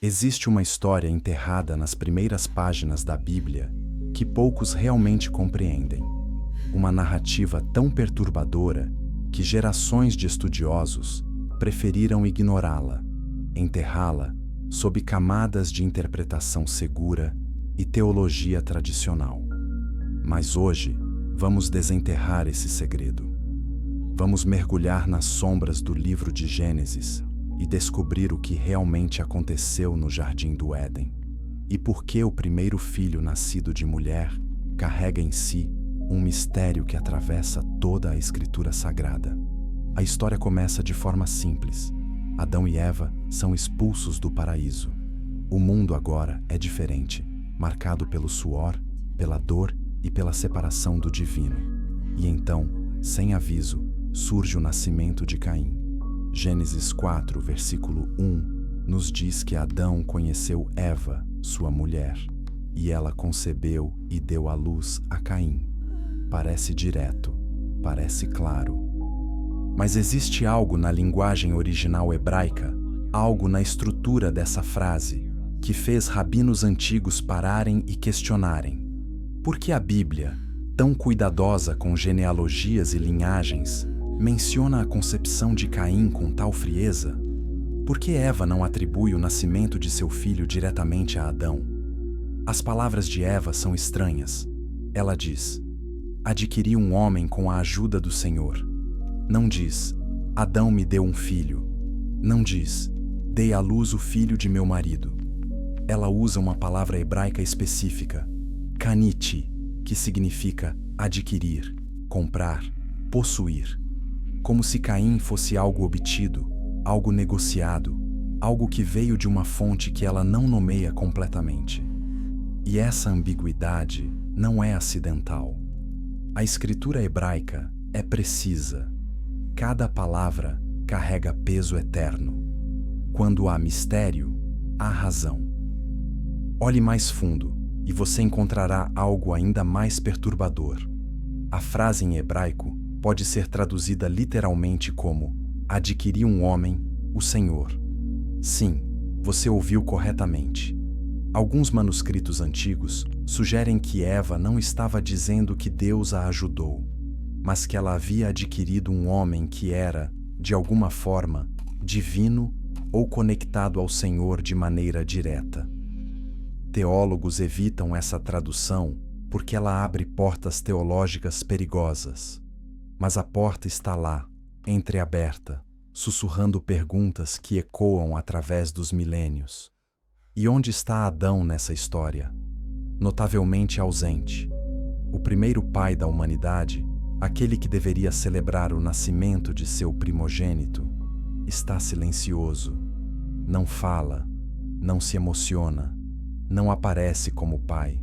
Existe uma história enterrada nas primeiras páginas da Bíblia que poucos realmente compreendem. Uma narrativa tão perturbadora que gerações de estudiosos preferiram ignorá-la, enterrá-la sob camadas de interpretação segura e teologia tradicional. Mas hoje, vamos desenterrar esse segredo. Vamos mergulhar nas sombras do livro de Gênesis e descobrir o que realmente aconteceu no Jardim do Éden e por que o primeiro filho nascido de mulher carrega em si um mistério que atravessa toda a Escritura Sagrada. A história começa de forma simples. Adão e Eva são expulsos do paraíso. O mundo agora é diferente, marcado pelo suor, pela dor e pela separação do divino. E então, sem aviso, surge o nascimento de Caim. Gênesis 4, versículo 1, nos diz que Adão conheceu Eva, sua mulher, e ela concebeu e deu à luz a Caim. Parece direto, parece claro. Mas existe algo na linguagem original hebraica, algo na estrutura dessa frase, que fez rabinos antigos pararem e questionarem. Por que a Bíblia, tão cuidadosa com genealogias e linhagens, menciona a concepção de Caim com tal frieza? Por que Eva não atribui o nascimento de seu filho diretamente a Adão? As palavras de Eva são estranhas. Ela diz: adquiri um homem com a ajuda do Senhor. Não diz: Adão me deu um filho. Não diz: dei à luz o filho de meu marido. Ela usa uma palavra hebraica específica, kaniti, que significa adquirir, comprar, possuir. Como se Caim fosse algo obtido, algo negociado, algo que veio de uma fonte que ela não nomeia completamente. E essa ambiguidade não é acidental. A escritura hebraica é precisa. Cada palavra carrega peso eterno. Quando há mistério, há razão. Olhe mais fundo e você encontrará algo ainda mais perturbador. A frase em hebraico pode ser traduzida literalmente como adquiri um homem, o Senhor. Sim, você ouviu corretamente. Alguns manuscritos antigos sugerem que Eva não estava dizendo que Deus a ajudou, mas que ela havia adquirido um homem que era, de alguma forma, divino ou conectado ao Senhor de maneira direta. Teólogos evitam essa tradução porque ela abre portas teológicas perigosas. Mas a porta está lá, entreaberta, sussurrando perguntas que ecoam através dos milênios. E onde está Adão nessa história? Notavelmente ausente. O primeiro pai da humanidade, aquele que deveria celebrar o nascimento de seu primogênito, está silencioso. Não fala, não se emociona, não aparece como pai.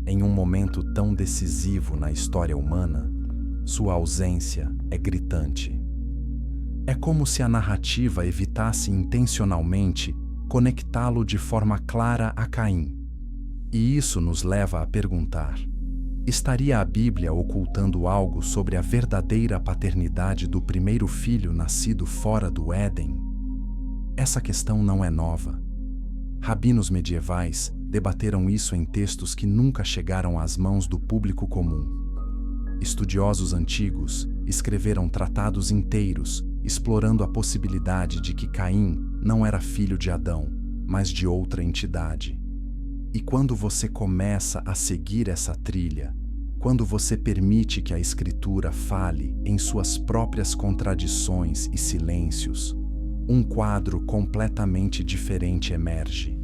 Em um momento tão decisivo na história humana, sua ausência é gritante. É como se a narrativa evitasse intencionalmente conectá-lo de forma clara a Caim. E isso nos leva a perguntar: estaria a Bíblia ocultando algo sobre a verdadeira paternidade do primeiro filho nascido fora do Éden? Essa questão não é nova. Rabinos medievais debateram isso em textos que nunca chegaram às mãos do público comum. Estudiosos antigos escreveram tratados inteiros explorando a possibilidade de que Caim não era filho de Adão, mas de outra entidade. E quando você começa a seguir essa trilha, quando você permite que a Escritura fale em suas próprias contradições e silêncios, um quadro completamente diferente emerge.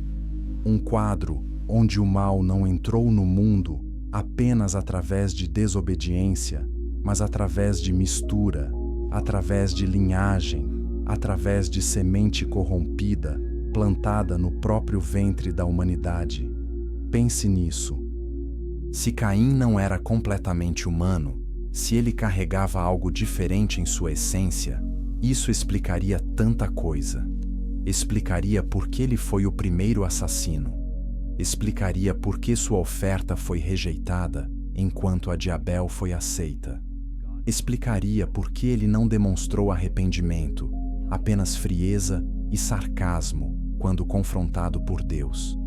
Um quadro onde o mal não entrou no mundo apenas através de desobediência, mas através de mistura, através de linhagem, através de semente corrompida, plantada no próprio ventre da humanidade. Pense nisso. Se Caim não era completamente humano, se ele carregava algo diferente em sua essência, isso explicaria tanta coisa. Explicaria por que ele foi o primeiro assassino. Explicaria por que sua oferta foi rejeitada, enquanto a de Abel foi aceita. Explicaria por que ele não demonstrou arrependimento, apenas frieza e sarcasmo, quando confrontado por Deus.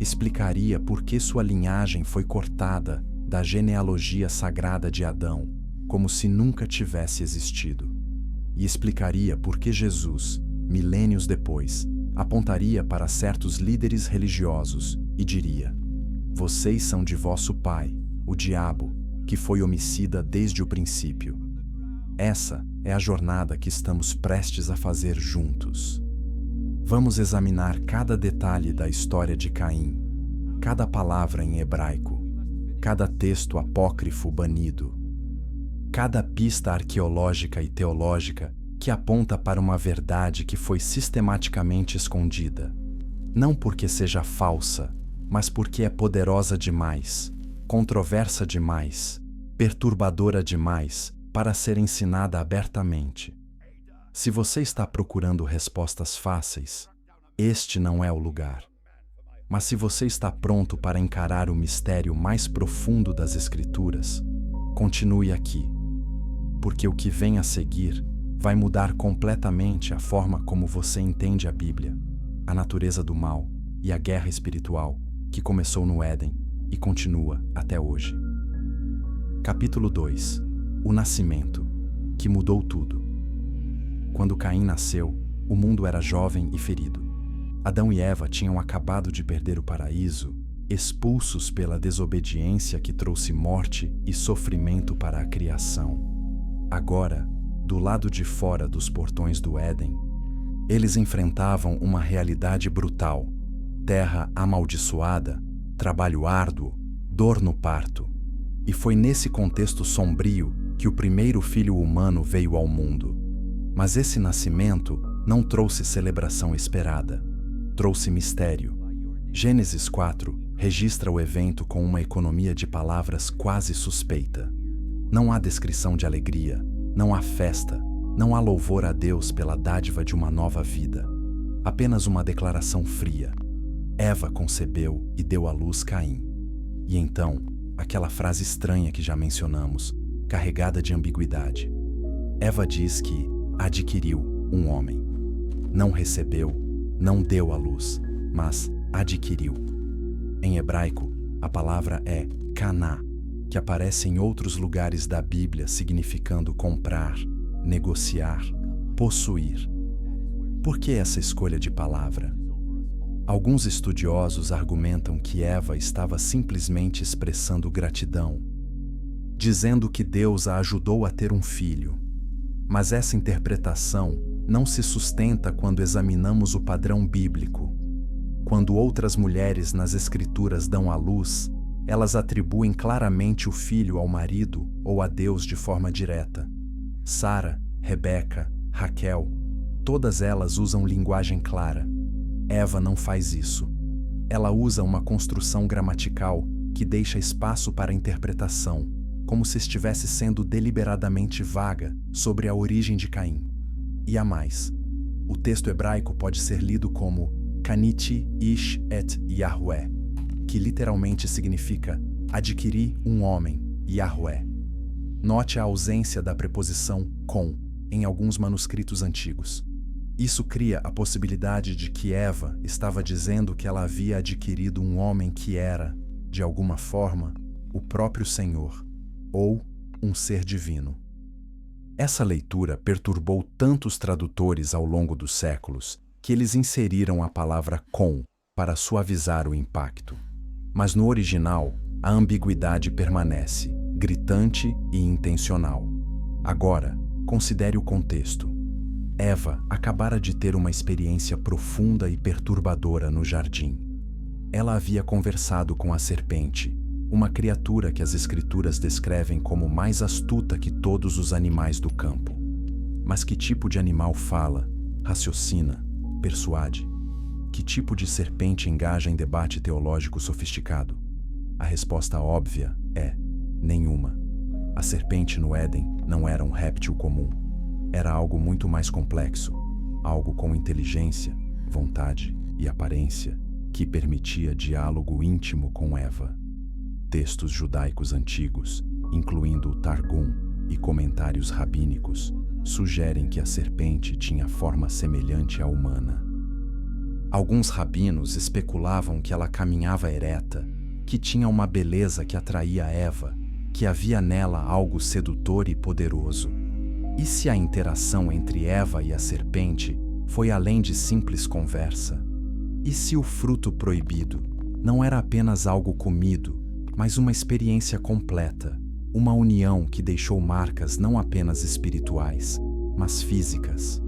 Explicaria por que sua linhagem foi cortada da genealogia sagrada de Adão, como se nunca tivesse existido. E explicaria por que Jesus, milênios depois, apontaria para certos líderes religiosos e diria: vocês são de vosso pai, o diabo, que foi homicida desde o princípio. Essa é a jornada que estamos prestes a fazer juntos. Vamos examinar cada detalhe da história de Caim, cada palavra em hebraico, cada texto apócrifo banido, cada pista arqueológica e teológica que aponta para uma verdade que foi sistematicamente escondida, não porque seja falsa, mas porque é poderosa demais, controversa demais, perturbadora demais para ser ensinada abertamente. Se você está procurando respostas fáceis, este não é o lugar. Mas se você está pronto para encarar o mistério mais profundo das Escrituras, continue aqui, porque o que vem a seguir vai mudar completamente a forma como você entende a Bíblia, a natureza do mal e a guerra espiritual que começou no Éden e continua até hoje. Capítulo 2. O nascimento, que mudou tudo. Quando Caim nasceu, o mundo era jovem e ferido. Adão e Eva tinham acabado de perder o paraíso, expulsos pela desobediência que trouxe morte e sofrimento para a criação. Agora, do lado de fora dos portões do Éden, eles enfrentavam uma realidade brutal: terra amaldiçoada, trabalho árduo, dor no parto. E foi nesse contexto sombrio que o primeiro filho humano veio ao mundo. Mas esse nascimento não trouxe celebração esperada, trouxe mistério. Gênesis 4 registra o evento com uma economia de palavras quase suspeita. Não há descrição de alegria, não há festa, não há louvor a Deus pela dádiva de uma nova vida. Apenas uma declaração fria. Eva concebeu e deu à luz Caim. E então, aquela frase estranha que já mencionamos, carregada de ambiguidade. Eva diz que adquiriu um homem. Não recebeu, não deu à luz, mas adquiriu. Em hebraico, a palavra é caná, que aparece em outros lugares da Bíblia significando comprar, negociar, possuir. Por que essa escolha de palavra? Alguns estudiosos argumentam que Eva estava simplesmente expressando gratidão, dizendo que Deus a ajudou a ter um filho. Mas essa interpretação não se sustenta quando examinamos o padrão bíblico. Quando outras mulheres nas Escrituras dão à luz, elas atribuem claramente o filho ao marido ou a Deus de forma direta. Sara, Rebeca, Raquel, todas elas usam linguagem clara. Eva não faz isso. Ela usa uma construção gramatical que deixa espaço para interpretação, como se estivesse sendo deliberadamente vaga sobre a origem de Caim. E há mais. O texto hebraico pode ser lido como Kaniti ish et Yahweh, que literalmente significa adquiri um homem, Yahweh. Note a ausência da preposição com em alguns manuscritos antigos. Isso cria a possibilidade de que Eva estava dizendo que ela havia adquirido um homem que era, de alguma forma, o próprio Senhor, ou um ser divino. Essa leitura perturbou tantos tradutores ao longo dos séculos que eles inseriram a palavra com para suavizar o impacto. Mas no original, a ambiguidade permanece, gritante e intencional. Agora, considere o contexto. Eva acabara de ter uma experiência profunda e perturbadora no jardim. Ela havia conversado com a serpente, uma criatura que as Escrituras descrevem como mais astuta que todos os animais do campo. Mas que tipo de animal fala, raciocina, persuade? Que tipo de serpente engaja em debate teológico sofisticado? A resposta óbvia é nenhuma. A serpente no Éden não era um réptil comum. Era algo muito mais complexo, algo com inteligência, vontade e aparência, que permitia diálogo íntimo com Eva. Textos judaicos antigos, incluindo o Targum e comentários rabínicos, sugerem que a serpente tinha forma semelhante à humana. Alguns rabinos especulavam que ela caminhava ereta, que tinha uma beleza que atraía Eva, que havia nela algo sedutor e poderoso. E se a interação entre Eva e a serpente foi além de simples conversa? E se o fruto proibido não era apenas algo comido, mas uma experiência completa, uma união que deixou marcas não apenas espirituais, mas físicas?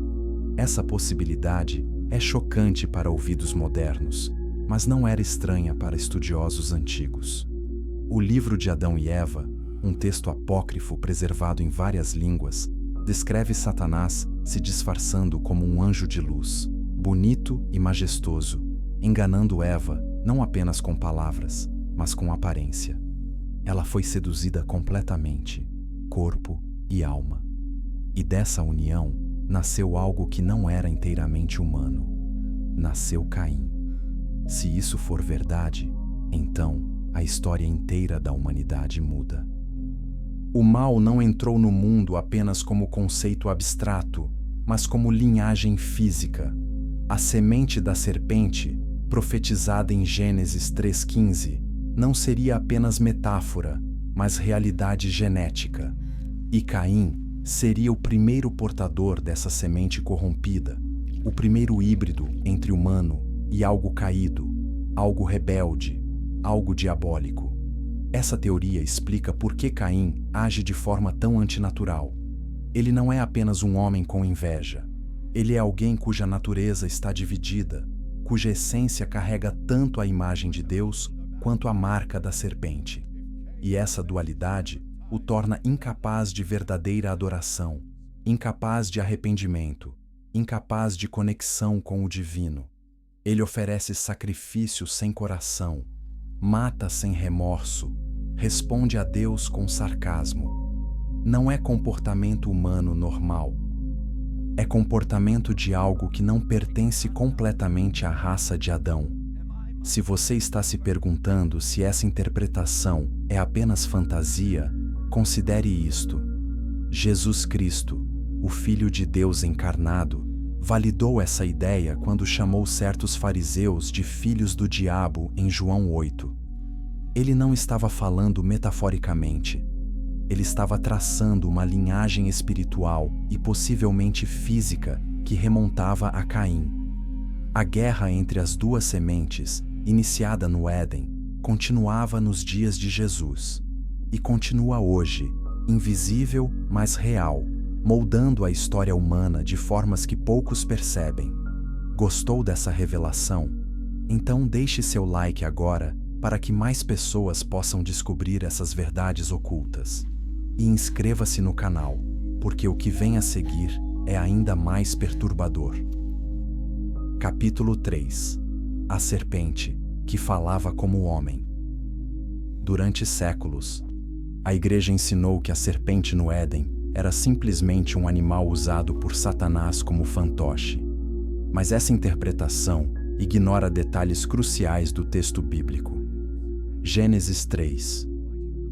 Essa possibilidade é chocante para ouvidos modernos, mas não era estranha para estudiosos antigos. O livro de Adão e Eva, um texto apócrifo preservado em várias línguas, descreve Satanás se disfarçando como um anjo de luz, bonito e majestoso, enganando Eva não apenas com palavras, mas com aparência. Ela foi seduzida completamente, corpo e alma. E dessa união nasceu algo que não era inteiramente humano. Nasceu Caim. Se isso for verdade, então a história inteira da humanidade muda. O mal não entrou no mundo apenas como conceito abstrato, mas como linhagem física. A semente da serpente, profetizada em Gênesis 3:15, não seria apenas metáfora, mas realidade genética. E Caim seria o primeiro portador dessa semente corrompida, o primeiro híbrido entre humano e algo caído, algo rebelde, algo diabólico. Essa teoria explica por que Caim age de forma tão antinatural. Ele não é apenas um homem com inveja. Ele é alguém cuja natureza está dividida, cuja essência carrega tanto a imagem de Deus quanto a marca da serpente. E essa dualidade o torna incapaz de verdadeira adoração, incapaz de arrependimento, incapaz de conexão com o divino. Ele oferece sacrifício sem coração, mata sem remorso, responde a Deus com sarcasmo. Não é comportamento humano normal. É comportamento de algo que não pertence completamente à raça de Adão. Se você está se perguntando se essa interpretação é apenas fantasia, considere isto. Jesus Cristo, o Filho de Deus encarnado, validou essa ideia quando chamou certos fariseus de filhos do diabo em João 8. Ele não estava falando metaforicamente. Ele estava traçando uma linhagem espiritual e possivelmente física que remontava a Caim. A guerra entre as duas sementes, iniciada no Éden, continuava nos dias de Jesus. E continua hoje, invisível, mas real, moldando a história humana de formas que poucos percebem. Gostou dessa revelação? Então deixe seu like agora para que mais pessoas possam descobrir essas verdades ocultas. E inscreva-se no canal, porque o que vem a seguir é ainda mais perturbador. Capítulo 3. A serpente, que falava como homem. Durante séculos, a Igreja ensinou que a serpente no Éden era simplesmente um animal usado por Satanás como fantoche. Mas essa interpretação ignora detalhes cruciais do texto bíblico. Gênesis 3:1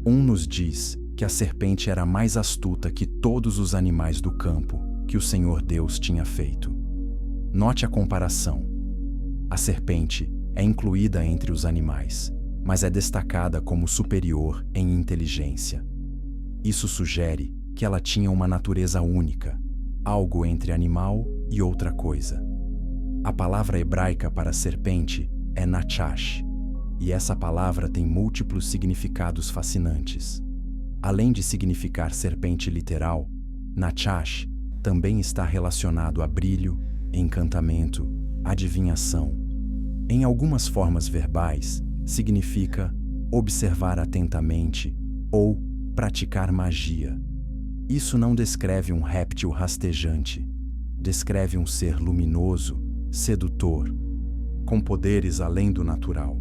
nos diz que a serpente era mais astuta que todos os animais do campo que o Senhor Deus tinha feito. Note a comparação. A serpente é incluída entre os animais, mas é destacada como superior em inteligência. Isso sugere que ela tinha uma natureza única, algo entre animal e outra coisa. A palavra hebraica para serpente é nachash, e essa palavra tem múltiplos significados fascinantes. Além de significar serpente literal, nachash também está relacionado a brilho, encantamento, adivinhação. Em algumas formas verbais, significa observar atentamente ou praticar magia. Isso não descreve um réptil rastejante. Descreve um ser luminoso, sedutor, com poderes além do natural.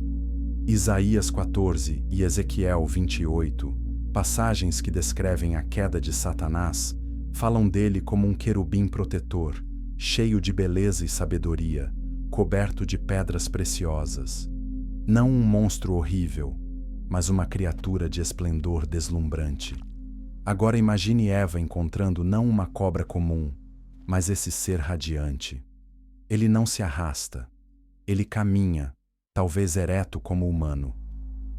Isaías 14 e Ezequiel 28, passagens que descrevem a queda de Satanás, falam dele como um querubim protetor, cheio de beleza e sabedoria, coberto de pedras preciosas. Não um monstro horrível, mas uma criatura de esplendor deslumbrante. Agora imagine Eva encontrando não uma cobra comum, mas esse ser radiante. Ele não se arrasta. Ele caminha, talvez ereto como humano.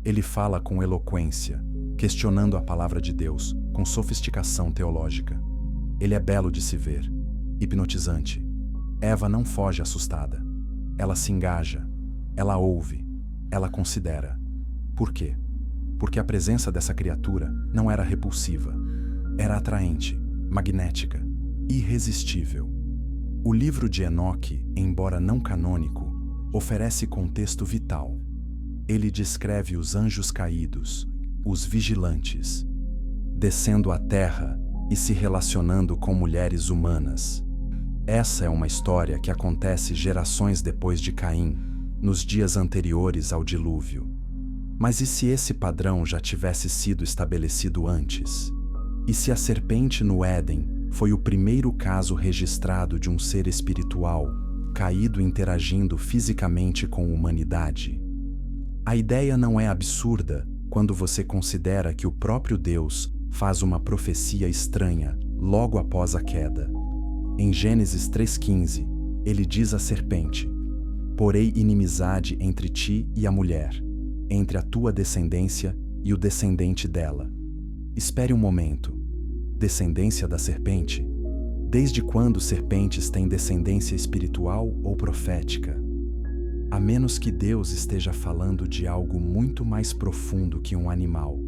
Ele fala com eloquência, questionando a palavra de Deus com sofisticação teológica. Ele é belo de se ver, hipnotizante. Eva não foge assustada. Ela se engaja, ela ouve, ela considera. Por quê? Porque a presença dessa criatura não era repulsiva. Era atraente, magnética, irresistível. O livro de Enoque, embora não canônico, oferece contexto vital. Ele descreve os anjos caídos, os vigilantes, descendo à terra e se relacionando com mulheres humanas. Essa é uma história que acontece gerações depois de Caim, nos dias anteriores ao dilúvio. Mas e se esse padrão já tivesse sido estabelecido antes? E se a serpente no Éden foi o primeiro caso registrado de um ser espiritual caído interagindo fisicamente com a humanidade? A ideia não é absurda quando você considera que o próprio Deus faz uma profecia estranha logo após a queda. Em Gênesis 3,15, ele diz à serpente: "Porei inimizade entre ti e a mulher, entre a tua descendência e o descendente dela." Espere um momento. Descendência da serpente? Desde quando serpentes têm descendência espiritual ou profética? A menos que Deus esteja falando de algo muito mais profundo que um animal.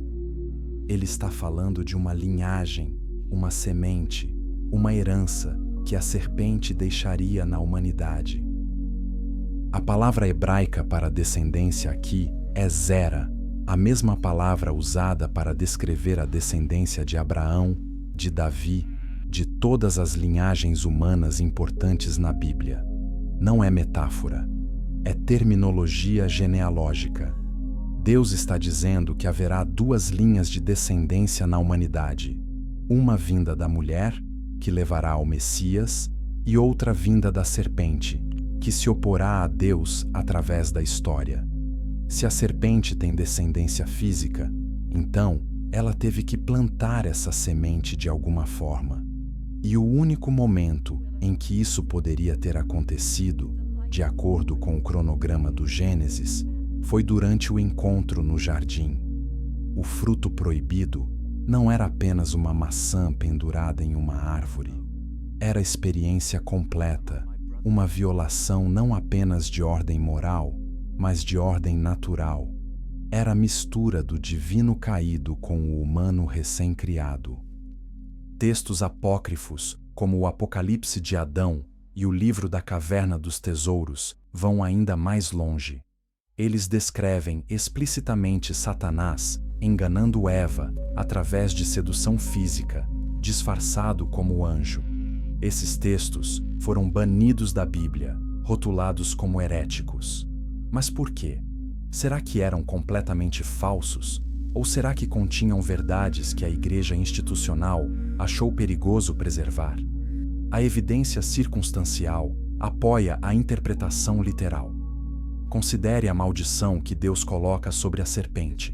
Ele está falando de uma linhagem, uma semente, uma herança que a serpente deixaria na humanidade. A palavra hebraica para descendência aqui é zera, a mesma palavra usada para descrever a descendência de Abraão, de Davi, de todas as linhagens humanas importantes na Bíblia. Não é metáfora. É terminologia genealógica. Deus está dizendo que haverá duas linhas de descendência na humanidade. Uma vinda da mulher, que levará ao Messias, e outra vinda da serpente, que se oporá a Deus através da história. Se a serpente tem descendência física, então ela teve que plantar essa semente de alguma forma. E o único momento em que isso poderia ter acontecido, de acordo com o cronograma do Gênesis, foi durante o encontro no jardim. O fruto proibido não era apenas uma maçã pendurada em uma árvore. Era a experiência completa, uma violação não apenas de ordem moral, mas de ordem natural. Era a mistura do divino caído com o humano recém-criado. Textos apócrifos, como o Apocalipse de Adão e o livro da Caverna dos Tesouros, vão ainda mais longe. Eles descrevem explicitamente Satanás enganando Eva através de sedução física, disfarçado como anjo. Esses textos foram banidos da Bíblia, rotulados como heréticos. Mas por quê? Será que eram completamente falsos? Ou será que continham verdades que a igreja institucional achou perigoso preservar? A evidência circunstancial apoia a interpretação literal. Considere a maldição que Deus coloca sobre a serpente.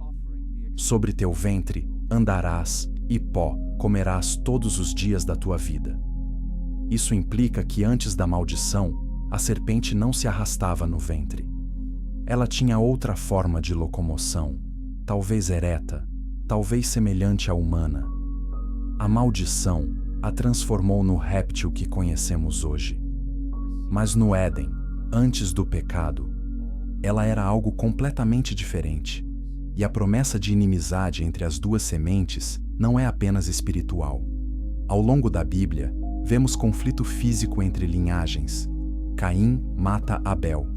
Sobre teu ventre andarás, e pó comerás todos os dias da tua vida. Isso implica que antes da maldição, a serpente não se arrastava no ventre. Ela tinha outra forma de locomoção, talvez ereta, talvez semelhante à humana. A maldição a transformou no réptil que conhecemos hoje. Mas no Éden, antes do pecado, ela era algo completamente diferente. E a promessa de inimizade entre as duas sementes não é apenas espiritual. Ao longo da Bíblia, vemos conflito físico entre linhagens. Caim mata Abel.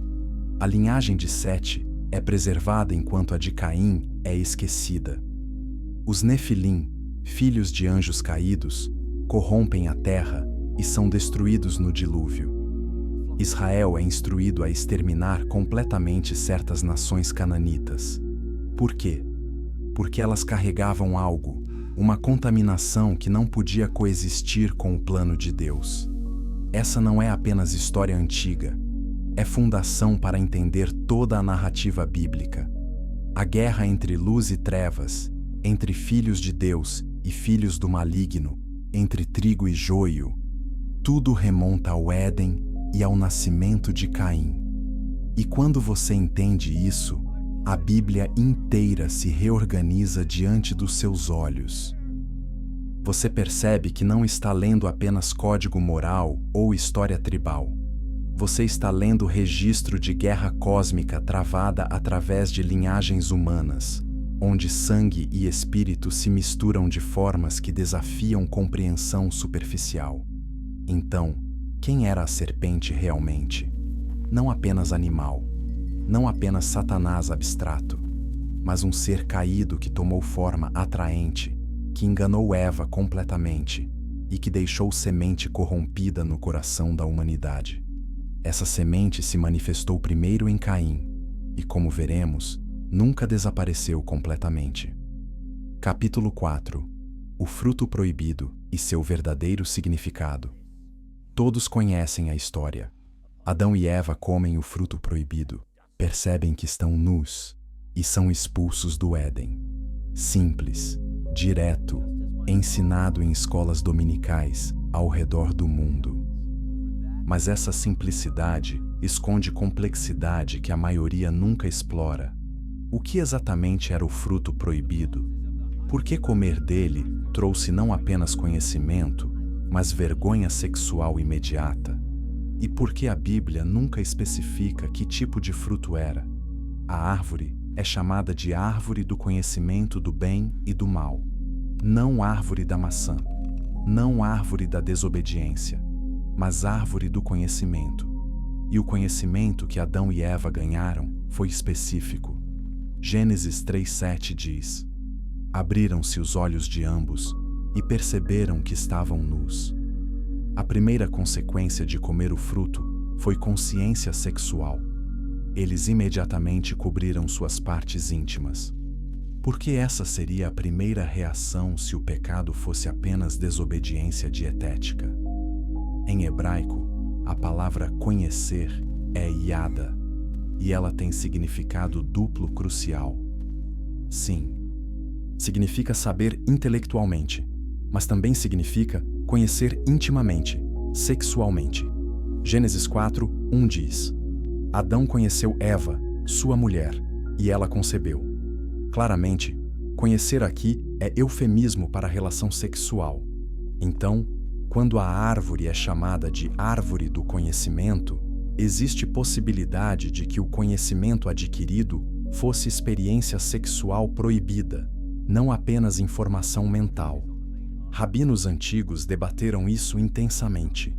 A linhagem de Sete é preservada enquanto a de Caim é esquecida. Os Nefilim, filhos de anjos caídos, corrompem a terra e são destruídos no dilúvio. Israel é instruído a exterminar completamente certas nações cananitas. Por quê? Porque elas carregavam algo, uma contaminação que não podia coexistir com o plano de Deus. Essa não é apenas história antiga, é fundação para entender toda a narrativa bíblica. A guerra entre luz e trevas, entre filhos de Deus e filhos do maligno, entre trigo e joio, tudo remonta ao Éden e ao nascimento de Caim. E quando você entende isso, a Bíblia inteira se reorganiza diante dos seus olhos. Você percebe que não está lendo apenas código moral ou história tribal. Você está lendo registro de guerra cósmica travada através de linhagens humanas, onde sangue e espírito se misturam de formas que desafiam compreensão superficial. Então, quem era a serpente realmente? Não apenas animal, não apenas Satanás abstrato, mas um ser caído que tomou forma atraente, que enganou Eva completamente e que deixou semente corrompida no coração da humanidade. Essa semente se manifestou primeiro em Caim e, como veremos, nunca desapareceu completamente. Capítulo 4. O fruto proibido e seu verdadeiro significado. Todos conhecem a história. Adão e Eva comem o fruto proibido, percebem que estão nus e são expulsos do Éden. Simples, direto, ensinado em escolas dominicais ao redor do mundo. Mas essa simplicidade esconde complexidade que a maioria nunca explora. O que exatamente era o fruto proibido? Por que comer dele trouxe não apenas conhecimento, mas vergonha sexual imediata? E por que a Bíblia nunca especifica que tipo de fruto era? A árvore é chamada de árvore do conhecimento do bem e do mal. Não árvore da maçã, não árvore da desobediência, mas árvore do conhecimento. E o conhecimento que Adão e Eva ganharam foi específico. Gênesis 3:7 diz: abriram-se os olhos de ambos e perceberam que estavam nus. A primeira consequência de comer o fruto foi consciência sexual. Eles imediatamente cobriram suas partes íntimas. Porque essa seria a primeira reação se o pecado fosse apenas desobediência dietética. Em hebraico, a palavra conhecer é yada, e ela tem significado duplo crucial. Sim, significa saber intelectualmente, mas também significa conhecer intimamente, sexualmente. Gênesis 4:1 diz: Adão conheceu Eva, sua mulher, e ela concebeu. Claramente, conhecer aqui é eufemismo para a relação sexual. Então, quando a árvore é chamada de árvore do conhecimento, existe possibilidade de que o conhecimento adquirido fosse experiência sexual proibida, não apenas informação mental. Rabinos antigos debateram isso intensamente.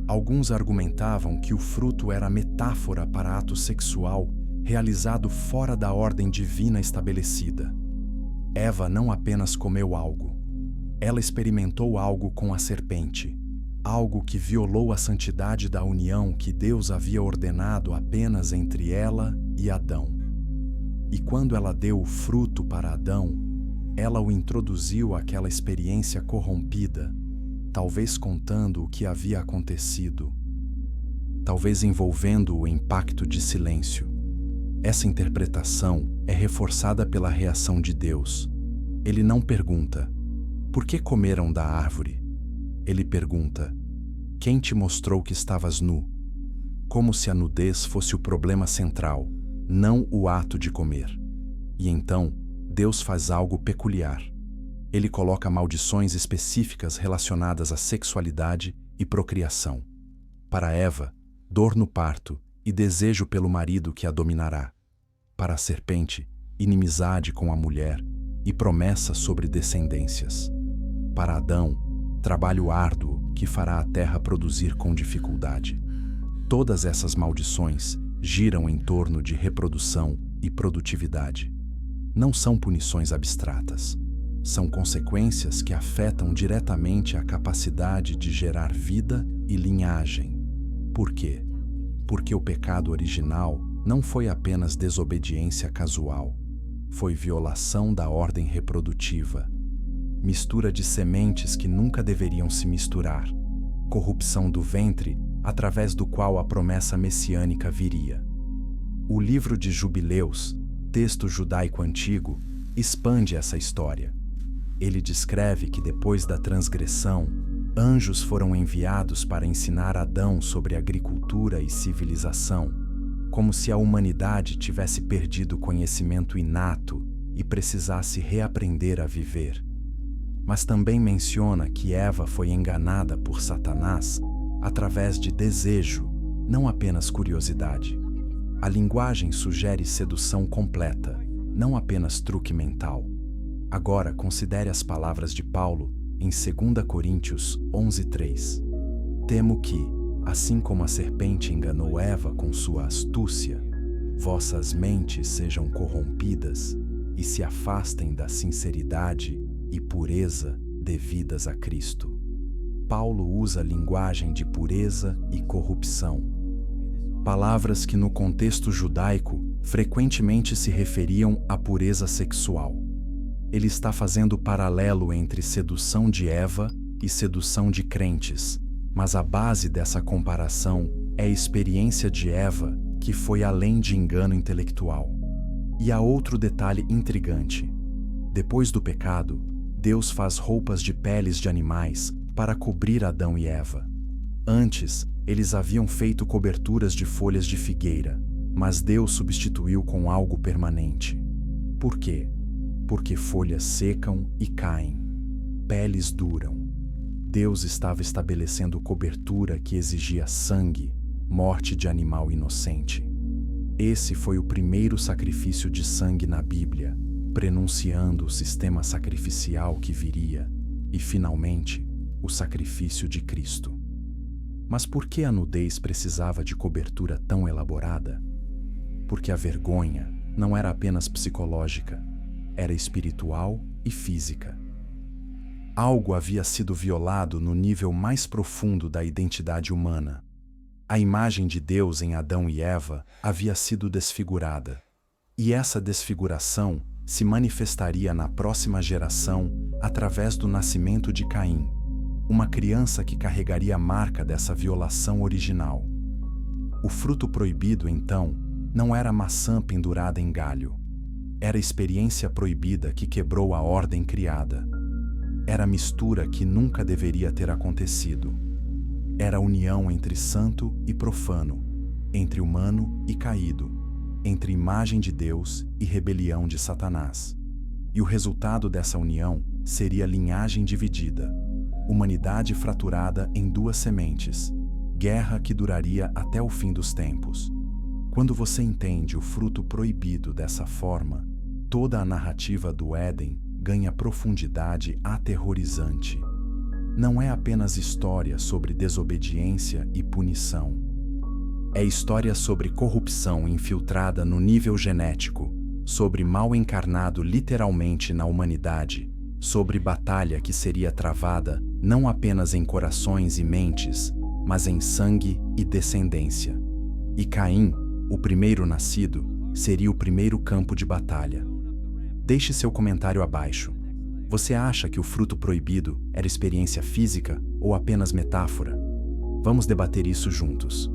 Alguns argumentavam que o fruto era metáfora para ato sexual realizado fora da ordem divina estabelecida. Eva não apenas comeu algo, ela experimentou algo com a serpente, algo que violou a santidade da união que Deus havia ordenado apenas entre ela e Adão. E quando ela deu o fruto para Adão, ela o introduziu àquela experiência corrompida, talvez contando o que havia acontecido, talvez envolvendo-o em pacto de silêncio. Essa interpretação é reforçada pela reação de Deus. Ele não pergunta: por que comeram da árvore? Ele pergunta: quem te mostrou que estavas nu? Como se a nudez fosse o problema central, não o ato de comer. E então, Deus faz algo peculiar. Ele coloca maldições específicas relacionadas à sexualidade e procriação. Para Eva, dor no parto e desejo pelo marido que a dominará. Para a serpente, inimizade com a mulher e promessa sobre descendências. Para Adão, trabalho árduo que fará a terra produzir com dificuldade. Todas essas maldições giram em torno de reprodução e produtividade. Não são punições abstratas. São consequências que afetam diretamente a capacidade de gerar vida e linhagem. Por quê? Porque o pecado original não foi apenas desobediência casual, foi violação da ordem reprodutiva, mistura de sementes que nunca deveriam se misturar, corrupção do ventre através do qual a promessa messiânica viria. O livro de Jubileus, texto judaico antigo, expande essa história. Ele descreve que depois da transgressão, anjos foram enviados para ensinar Adão sobre agricultura e civilização. como se a humanidade tivesse perdido conhecimento inato e precisasse reaprender a viver. Mas também menciona que Eva foi enganada por Satanás através de desejo, não apenas curiosidade. A linguagem sugere sedução completa, não apenas truque mental. Agora considere as palavras de Paulo em 2 Coríntios 11:3. Temo que, assim como a serpente enganou Eva com sua astúcia, vossas mentes sejam corrompidas e se afastem da sinceridade e pureza devidas a Cristo. Paulo usa a linguagem de pureza e corrupção, palavras que no contexto judaico frequentemente se referiam à pureza sexual. Ele está fazendo paralelo entre sedução de Eva e sedução de crentes, mas a base dessa comparação é a experiência de Eva, que foi além de engano intelectual. E há outro detalhe intrigante. Depois do pecado, Deus faz roupas de peles de animais para cobrir Adão e Eva. Antes, eles haviam feito coberturas de folhas de figueira, mas Deus substituiu com algo permanente. Por quê? Porque folhas secam e caem, peles duram. Deus estava estabelecendo cobertura que exigia sangue, morte de animal inocente. Esse foi o primeiro sacrifício de sangue na Bíblia, prenunciando o sistema sacrificial que viria, e finalmente, o sacrifício de Cristo. Mas por que a nudez precisava de cobertura tão elaborada? Porque a vergonha não era apenas psicológica, era espiritual e física. Algo havia sido violado no nível mais profundo da identidade humana. A imagem de Deus em Adão e Eva havia sido desfigurada. E essa desfiguração se manifestaria na próxima geração através do nascimento de Caim, uma criança que carregaria a marca dessa violação original. O fruto proibido, então, não era maçã pendurada em galho. Era a experiência proibida que quebrou a ordem criada. Era a mistura que nunca deveria ter acontecido. Era a união entre santo e profano, entre humano e caído, entre imagem de Deus e rebelião de Satanás. E o resultado dessa união seria linhagem dividida, humanidade fraturada em duas sementes, guerra que duraria até o fim dos tempos. Quando você entende o fruto proibido dessa forma, toda a narrativa do Éden ganha profundidade aterrorizante. Não é apenas história sobre desobediência e punição. É história sobre corrupção infiltrada no nível genético, sobre mal encarnado literalmente na humanidade, sobre batalha que seria travada não apenas em corações e mentes, mas em sangue e descendência. E Caim, o primeiro nascido, seria o primeiro campo de batalha. Deixe seu comentário abaixo. Você acha que o fruto proibido era experiência física ou apenas metáfora? Vamos debater isso juntos.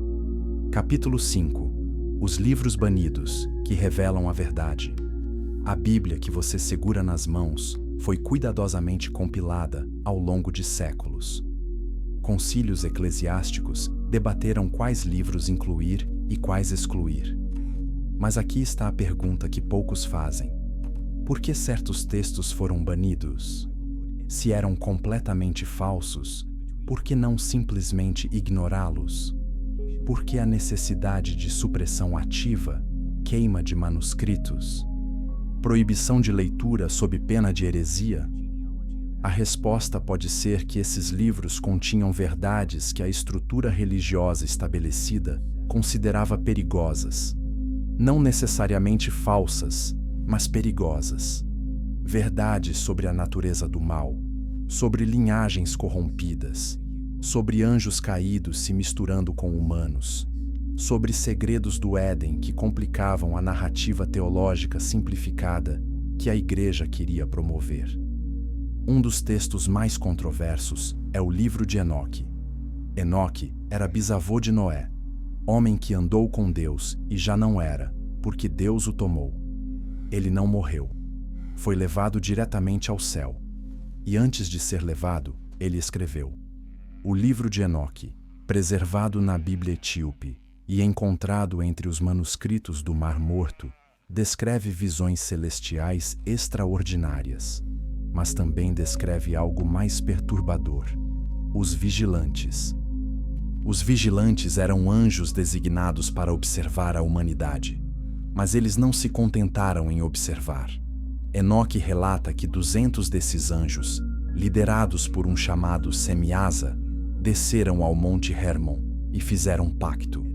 Capítulo 5. Os livros banidos, que revelam a verdade. A Bíblia que você segura nas mãos foi cuidadosamente compilada ao longo de séculos. Concílios eclesiásticos debateram quais livros incluir e quais excluir. Mas aqui está a pergunta que poucos fazem. Por que certos textos foram banidos? Se eram completamente falsos, por que não simplesmente ignorá-los? Por que a necessidade de supressão ativa, queima de manuscritos? Proibição de leitura sob pena de heresia? A resposta pode ser que esses livros continham verdades que a estrutura religiosa estabelecida considerava perigosas. Não necessariamente falsas, mas perigosas. Verdades sobre a natureza do mal, sobre linhagens corrompidas, sobre anjos caídos se misturando com humanos, sobre segredos do Éden que complicavam a narrativa teológica simplificada que a Igreja queria promover. Um dos textos mais controversos é o livro de Enoque. Enoque era bisavô de Noé, homem que andou com Deus e já não era, porque Deus o tomou. Ele não morreu. Foi levado diretamente ao céu. E antes de ser levado, ele escreveu: o livro de Enoque, preservado na Bíblia etíope, e encontrado entre os manuscritos do Mar Morto, descreve visões celestiais extraordinárias, mas também descreve algo mais perturbador: os vigilantes. Os vigilantes eram anjos designados para observar a humanidade, mas eles não se contentaram em observar. Enoque relata que 200 desses anjos, liderados por um chamado Semiasa, desceram ao Monte Hermon e fizeram um pacto.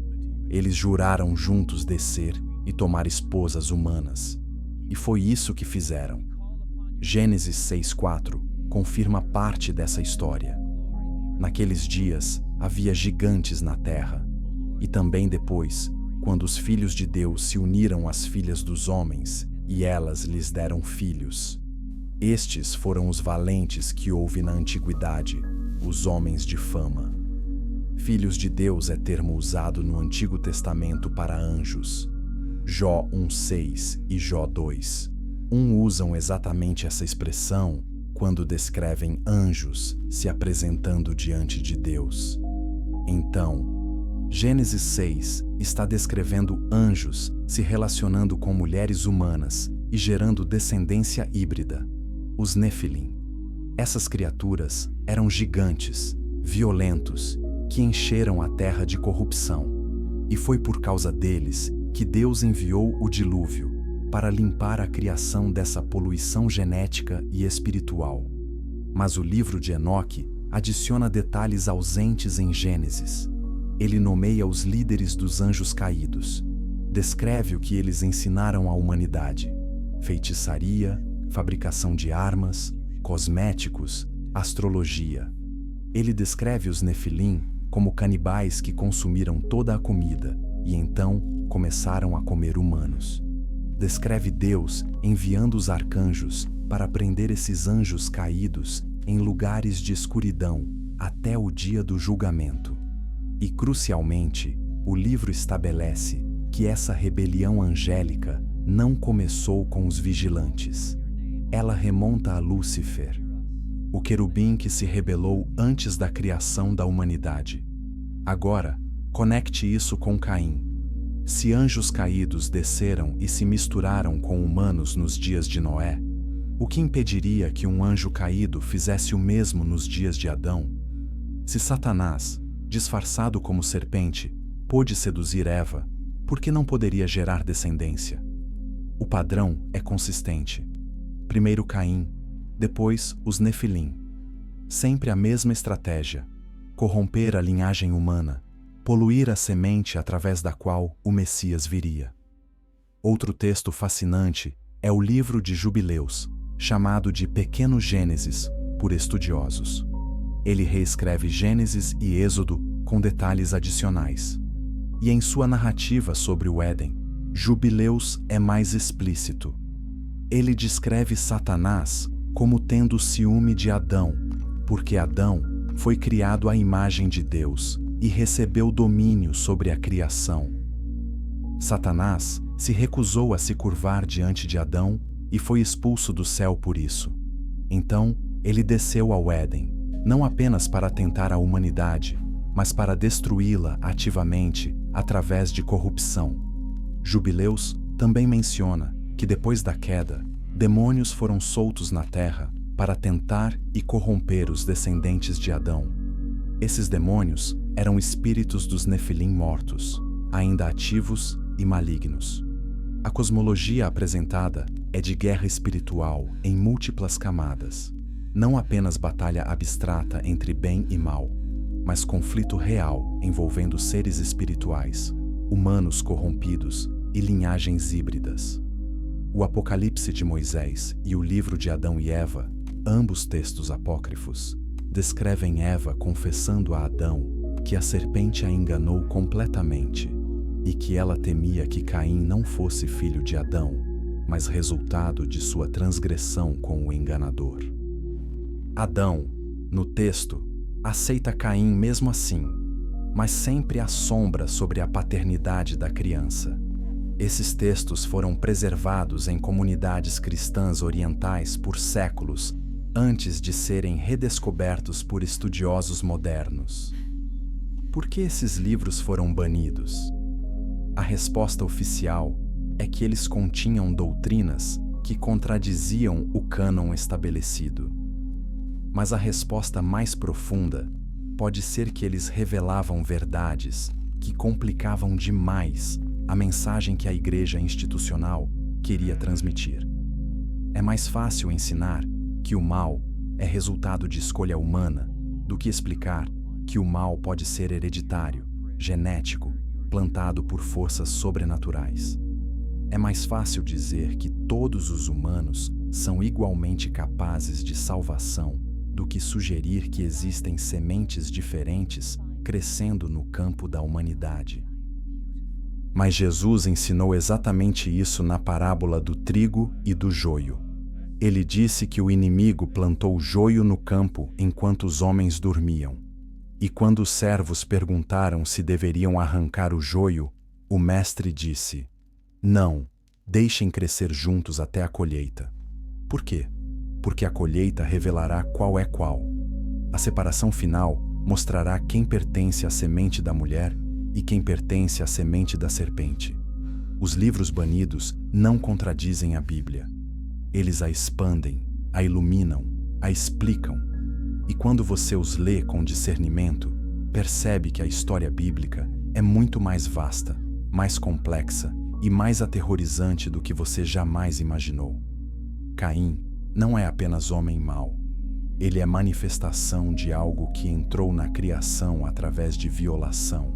Eles juraram juntos descer e tomar esposas humanas, e foi isso que fizeram. Gênesis 6:4 confirma parte dessa história. Naqueles dias havia gigantes na terra, e também depois, quando os filhos de Deus se uniram às filhas dos homens, e elas lhes deram filhos. Estes foram os valentes que houve na antiguidade, os homens de fama. Filhos de Deus é termo usado no Antigo Testamento para anjos. Jó 1:6 e Jó 2:1 usam exatamente essa expressão quando descrevem anjos se apresentando diante de Deus. Então, Gênesis 6 está descrevendo anjos se relacionando com mulheres humanas e gerando descendência híbrida, os Nefilim. Essas criaturas eram gigantes, violentos, que encheram a terra de corrupção. E foi por causa deles que Deus enviou o dilúvio, para limpar a criação dessa poluição genética e espiritual. Mas o livro de Enoque adiciona detalhes ausentes em Gênesis. Ele nomeia os líderes dos anjos caídos, descreve o que eles ensinaram à humanidade: feitiçaria, fabricação de armas, cosméticos, astrologia. Ele descreve os Nefilim como canibais que consumiram toda a comida e então começaram a comer humanos. Descreve Deus enviando os arcanjos para prender esses anjos caídos em lugares de escuridão até o dia do julgamento. E, crucialmente, o livro estabelece que essa rebelião angélica não começou com os vigilantes. Ela remonta a Lúcifer, o querubim que se rebelou antes da criação da humanidade. Agora, conecte isso com Caim. Se anjos caídos desceram e se misturaram com humanos nos dias de Noé, o que impediria que um anjo caído fizesse o mesmo nos dias de Adão? Se Satanás, disfarçado como serpente, pôde seduzir Eva, por que não poderia gerar descendência? O padrão é consistente. Primeiro Caim, depois os Nefilim. Sempre a mesma estratégia: corromper a linhagem humana, poluir a semente através da qual o Messias viria. Outro texto fascinante é o livro de Jubileus, chamado de Pequeno Gênesis por estudiosos. Ele reescreve Gênesis e Êxodo com detalhes adicionais. E em sua narrativa sobre o Éden, Jubileus é mais explícito. Ele descreve Satanás como tendo ciúme de Adão, porque Adão foi criado à imagem de Deus e recebeu domínio sobre a criação. Satanás se recusou a se curvar diante de Adão e foi expulso do céu por isso. Então, ele desceu ao Éden, não apenas para tentar a humanidade, mas para destruí-la ativamente através de corrupção. Jubileus também menciona que depois da queda, demônios foram soltos na terra para tentar e corromper os descendentes de Adão. Esses demônios eram espíritos dos Nefilim mortos, ainda ativos e malignos. A cosmologia apresentada é de guerra espiritual em múltiplas camadas. Não apenas batalha abstrata entre bem e mal, mas conflito real envolvendo seres espirituais, humanos corrompidos e linhagens híbridas. O Apocalipse de Moisés e o livro de Adão e Eva, ambos textos apócrifos, descrevem Eva confessando a Adão que a serpente a enganou completamente e que ela temia que Caim não fosse filho de Adão, mas resultado de sua transgressão com o enganador. Adão, no texto, aceita Caim mesmo assim, mas sempre assombra sobre a paternidade da criança. Esses textos foram preservados em comunidades cristãs orientais por séculos antes de serem redescobertos por estudiosos modernos. Por que esses livros foram banidos? A resposta oficial é que eles continham doutrinas que contradiziam o cânon estabelecido. Mas a resposta mais profunda pode ser que eles revelavam verdades que complicavam demais a mensagem que a igreja institucional queria transmitir. É mais fácil ensinar que o mal é resultado de escolha humana do que explicar que o mal pode ser hereditário, genético, plantado por forças sobrenaturais. É mais fácil dizer que todos os humanos são igualmente capazes de salvação do que sugerir que existem sementes diferentes crescendo no campo da humanidade. Mas Jesus ensinou exatamente isso na parábola do trigo e do joio. Ele disse que o inimigo plantou joio no campo enquanto os homens dormiam. E quando os servos perguntaram se deveriam arrancar o joio, o mestre disse: "Não, deixem crescer juntos até a colheita." Por quê? Porque a colheita revelará qual é qual. A separação final mostrará quem pertence à semente da mulher e quem pertence à semente da serpente. Os livros banidos não contradizem a Bíblia. Eles a expandem, a iluminam, a explicam. E quando você os lê com discernimento, percebe que a história bíblica é muito mais vasta, mais complexa e mais aterrorizante do que você jamais imaginou. Caim não é apenas homem mau. Ele é manifestação de algo que entrou na criação através de violação,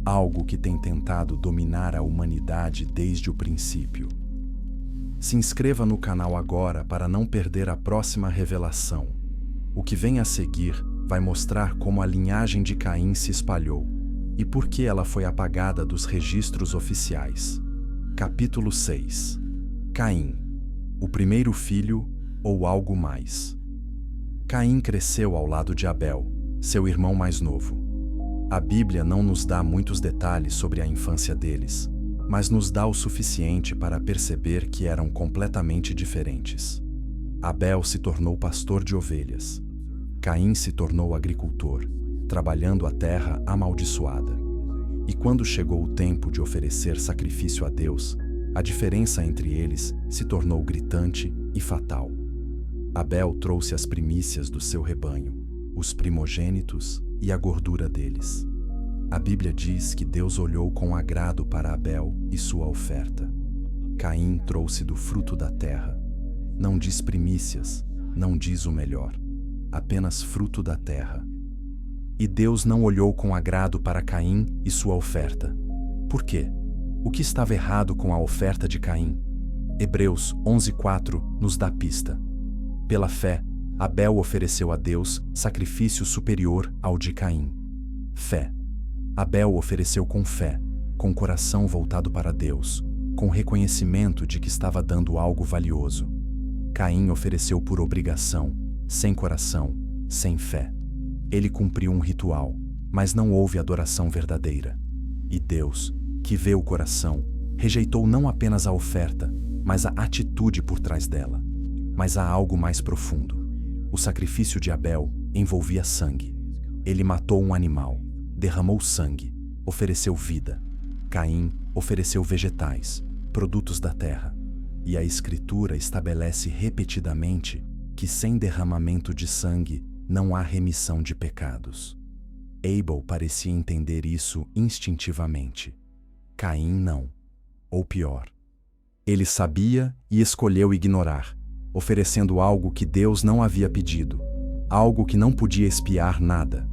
algo que tem tentado dominar a humanidade desde o princípio. Se inscreva no canal agora para não perder a próxima revelação. O que vem a seguir vai mostrar como a linhagem de Caim se espalhou e por que ela foi apagada dos registros oficiais. Capítulo 6. Caim, o primeiro filho ou algo mais. Caim cresceu ao lado de Abel, seu irmão mais novo. A Bíblia não nos dá muitos detalhes sobre a infância deles, mas nos dá o suficiente para perceber que eram completamente diferentes. Abel se tornou pastor de ovelhas. Caim se tornou agricultor, trabalhando a terra amaldiçoada. E quando chegou o tempo de oferecer sacrifício a Deus, a diferença entre eles se tornou gritante e fatal. Abel trouxe as primícias do seu rebanho, os primogênitos e a gordura deles. A Bíblia diz que Deus olhou com agrado para Abel e sua oferta. Caim trouxe do fruto da terra. Não diz primícias, não diz o melhor, apenas fruto da terra. E Deus não olhou com agrado para Caim e sua oferta. Por quê? O que estava errado com a oferta de Caim? Hebreus 11:4 nos dá pista. Pela fé, Abel ofereceu a Deus sacrifício superior ao de Caim. Fé. Abel ofereceu com fé, com coração voltado para Deus, com reconhecimento de que estava dando algo valioso. Caim ofereceu por obrigação, sem coração, sem fé. Ele cumpriu um ritual, mas não houve adoração verdadeira. E Deus, que vê o coração, rejeitou não apenas a oferta, mas a atitude por trás dela. Mas há algo mais profundo. O sacrifício de Abel envolvia sangue. Ele matou um animal, derramou sangue, ofereceu vida. Caim ofereceu vegetais, produtos da terra. E a Escritura estabelece repetidamente que sem derramamento de sangue não há remissão de pecados. Abel parecia entender isso instintivamente. Caim não. Ou pior, ele sabia e escolheu ignorar, oferecendo algo que Deus não havia pedido, algo que não podia expiar nada.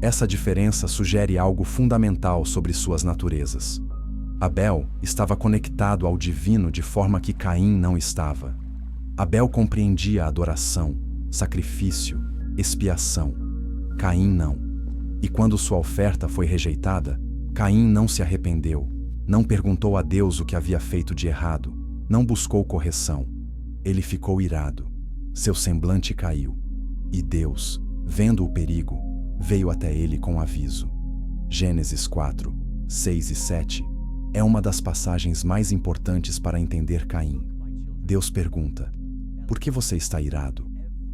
Essa diferença sugere algo fundamental sobre suas naturezas. Abel estava conectado ao divino de forma que Caim não estava. Abel compreendia a adoração, sacrifício, expiação. Caim não. E quando sua oferta foi rejeitada, Caim não se arrependeu, não perguntou a Deus o que havia feito de errado, não buscou correção. Ele ficou irado. Seu semblante caiu. E Deus, vendo o perigo, veio até ele com aviso. Gênesis 4, 6 e 7 é uma das passagens mais importantes para entender Caim. Deus pergunta: por que você está irado?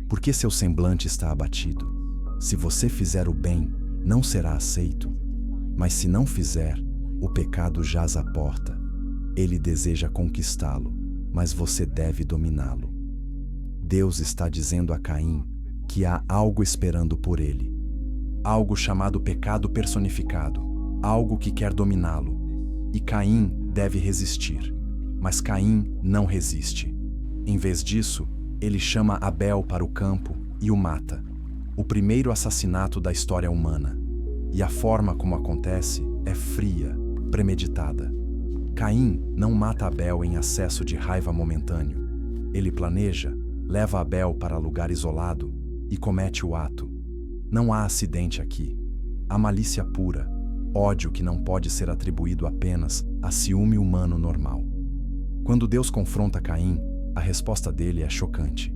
Por que seu semblante está abatido? Se você fizer o bem, não será aceito. Mas se não fizer, O pecado jaz à porta. Ele deseja conquistá-lo, mas você deve dominá-lo. Deus está dizendo a Caim que há algo esperando por ele. Algo chamado pecado personificado, algo que quer dominá-lo. E Caim deve resistir. Mas Caim não resiste. Em vez disso, ele chama Abel para o campo e o mata. O primeiro assassinato da história humana. E a forma como acontece é fria, premeditada. Caim não mata Abel em acesso de raiva momentâneo. Ele planeja, leva Abel para lugar isolado e comete o ato. Não há acidente aqui. Há malícia pura, ódio que não pode ser atribuído apenas a ciúme humano normal. Quando Deus confronta Caim, a resposta dele é chocante.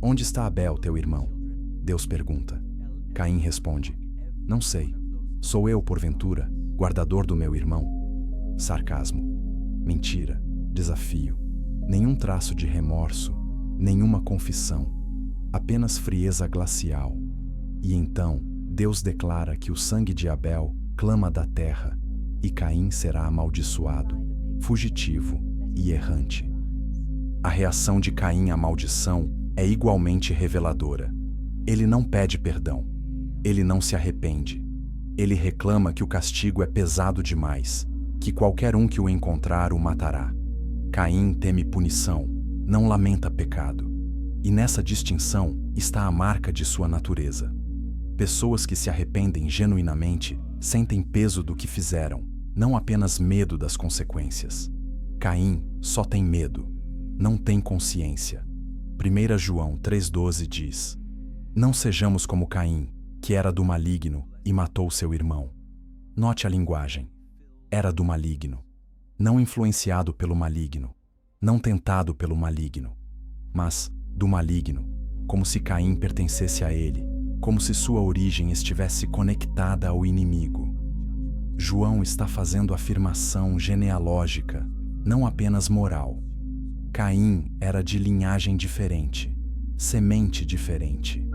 Onde está Abel, teu irmão? Deus pergunta. Caim responde: não sei. Sou eu, porventura, guardador do meu irmão? Sarcasmo. Mentira. Desafio. Nenhum traço de remorso, nenhuma confissão. Apenas frieza glacial. E então, Deus declara que o sangue de Abel clama da terra, e Caim será amaldiçoado, fugitivo e errante. A reação de Caim à maldição é igualmente reveladora. Ele não pede perdão. Ele não se arrepende. Ele reclama que o castigo é pesado demais, que qualquer um que o encontrar o matará. Caim teme punição, não lamenta pecado. E nessa distinção está a marca de sua natureza. Pessoas que se arrependem genuinamente sentem peso do que fizeram, não apenas medo das consequências. Caim só tem medo, não tem consciência. 1 João 3,12 diz: não sejamos como Caim, que era do maligno e matou seu irmão. Note a linguagem. Era do maligno. Não influenciado pelo maligno, não tentado pelo maligno, mas do maligno, como se Caim pertencesse a ele, como se sua origem estivesse conectada ao inimigo. João está fazendo afirmação genealógica, não apenas moral. Caim era de linhagem diferente, semente diferente.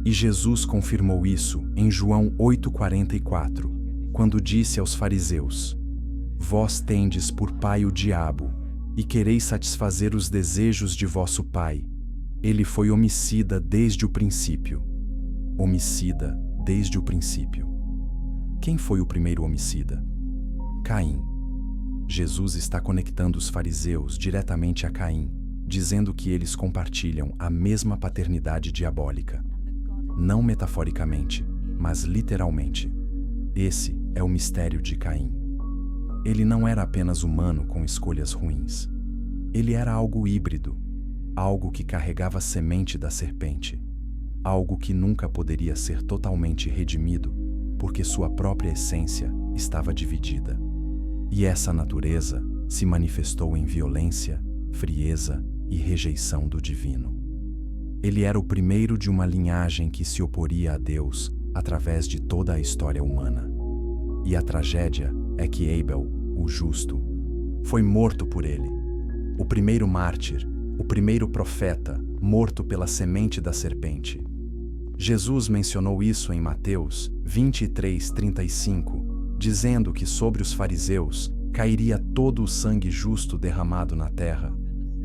E Jesus confirmou isso em João 8,44, quando disse aos fariseus: vós tendes por pai o diabo, e quereis satisfazer os desejos de vosso pai. Ele foi homicida desde o princípio. Homicida desde o princípio. Quem foi o primeiro homicida? Caim. Jesus está conectando os fariseus diretamente a Caim, dizendo que eles compartilham a mesma paternidade diabólica. Não metaforicamente, mas literalmente. Esse é o mistério de Caim. Ele não era apenas humano com escolhas ruins. Ele era algo híbrido, algo que carregava a semente da serpente, algo que nunca poderia ser totalmente redimido, porque sua própria essência estava dividida. E essa natureza se manifestou em violência, frieza e rejeição do divino. Ele era o primeiro de uma linhagem que se oporia a Deus através de toda a história humana. E a tragédia é que Abel, o justo, foi morto por ele. O primeiro mártir, o primeiro profeta, morto pela semente da serpente. Jesus mencionou isso em Mateus 23:35, dizendo que sobre os fariseus cairia todo o sangue justo derramado na terra,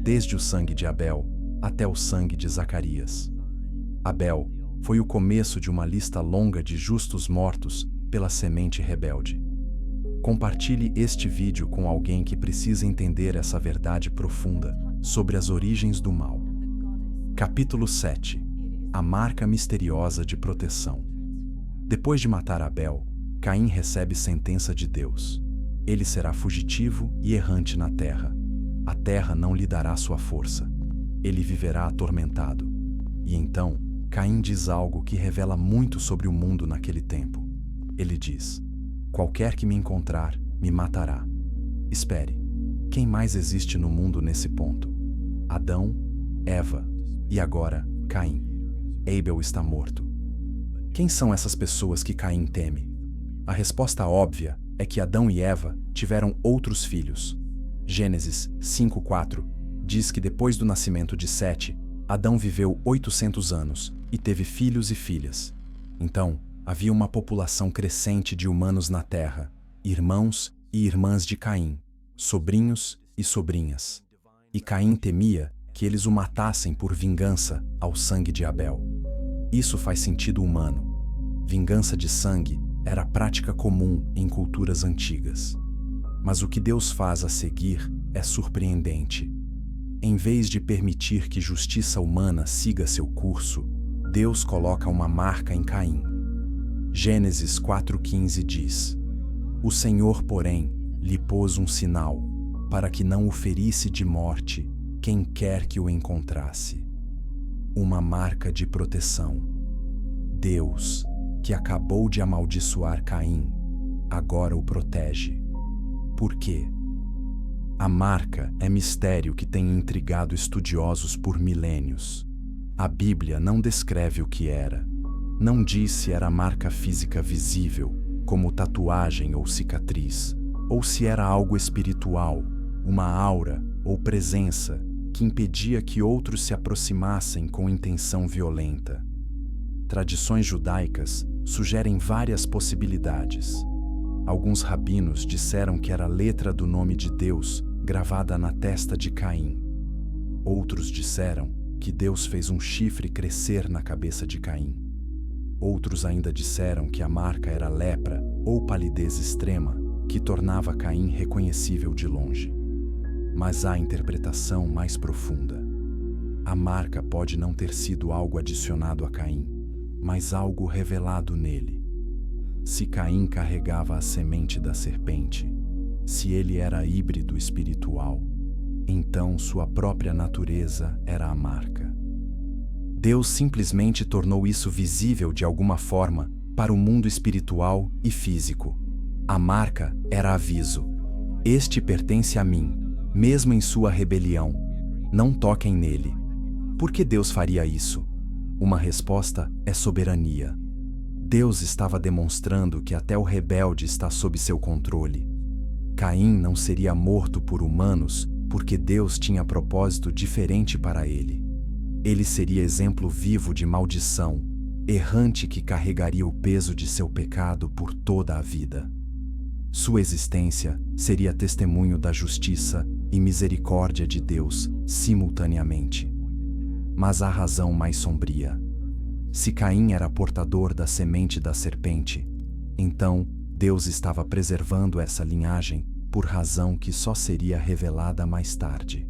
desde o sangue de Abel até o sangue de Zacarias. Abel foi o começo de uma lista longa de justos mortos pela semente rebelde. Compartilhe este vídeo com alguém que precisa entender essa verdade profunda sobre as origens do mal. Capítulo 7. A marca misteriosa de proteção. Depois de matar Abel, Caim recebe sentença de Deus. Ele será fugitivo e errante na terra. A terra não lhe dará sua força. Ele viverá atormentado. E então, Caim diz algo que revela muito sobre o mundo naquele tempo. Ele diz: qualquer que me encontrar, me matará. Espere, quem mais existe no mundo nesse ponto? Adão, Eva e agora Caim. Abel está morto. Quem são essas pessoas que Caim teme? A resposta óbvia é que Adão e Eva tiveram outros filhos. Gênesis 5:4 diz que depois do nascimento de Sete, Adão viveu 800 anos e teve filhos e filhas. Então, havia uma população crescente de humanos na Terra, irmãos e irmãs de Caim, sobrinhos e sobrinhas. E Caim temia que eles o matassem por vingança ao sangue de Abel. Isso faz sentido humano. Vingança de sangue era prática comum em culturas antigas. Mas o que Deus faz a seguir é surpreendente. Em vez de permitir que justiça humana siga seu curso, Deus coloca uma marca em Caim. Gênesis 4,15 diz: O Senhor, porém, lhe pôs um sinal, para que não o ferisse de morte quem quer que o encontrasse. Uma marca de proteção. Deus, que acabou de amaldiçoar Caim, agora o protege. Por quê? A marca é mistério que tem intrigado estudiosos por milênios. A Bíblia não descreve o que era. Não diz se era marca física visível, como tatuagem ou cicatriz, ou se era algo espiritual, uma aura ou presença que impedia que outros se aproximassem com intenção violenta. Tradições judaicas sugerem várias possibilidades. Alguns rabinos disseram que era a letra do nome de Deus gravada na testa de Caim. Outros disseram que Deus fez um chifre crescer na cabeça de Caim. Outros ainda disseram que a marca era lepra ou palidez extrema, que tornava Caim reconhecível de longe. Mas há interpretação mais profunda. A marca pode não ter sido algo adicionado a Caim, mas algo revelado nele. Se Caim carregava a semente da serpente, se ele era híbrido espiritual, então sua própria natureza era a marca. Deus simplesmente tornou isso visível de alguma forma para o mundo espiritual e físico. A marca era aviso. Este pertence a mim, mesmo em sua rebelião. Não toquem nele. Por que Deus faria isso? Uma resposta é soberania. Deus estava demonstrando que até o rebelde está sob seu controle. Caim não seria morto por humanos porque Deus tinha propósito diferente para ele. Ele seria exemplo vivo de maldição, errante que carregaria o peso de seu pecado por toda a vida. Sua existência seria testemunho da justiça e misericórdia de Deus simultaneamente. Mas há razão mais sombria. Se Caim era portador da semente da serpente, então Deus estava preservando essa linhagem por razão que só seria revelada mais tarde.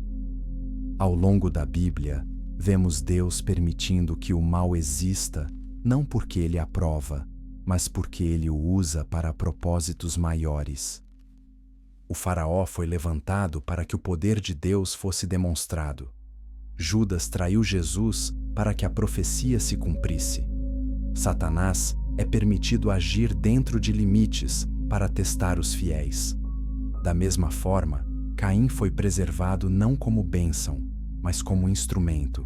Ao longo da Bíblia, vemos Deus permitindo que o mal exista, não porque Ele aprova, mas porque Ele o usa para propósitos maiores. O faraó foi levantado para que o poder de Deus fosse demonstrado. Judas traiu Jesus para que a profecia se cumprisse. Satanás é permitido agir dentro de limites para testar os fiéis. Da mesma forma, Caim foi preservado não como bênção, mas como instrumento.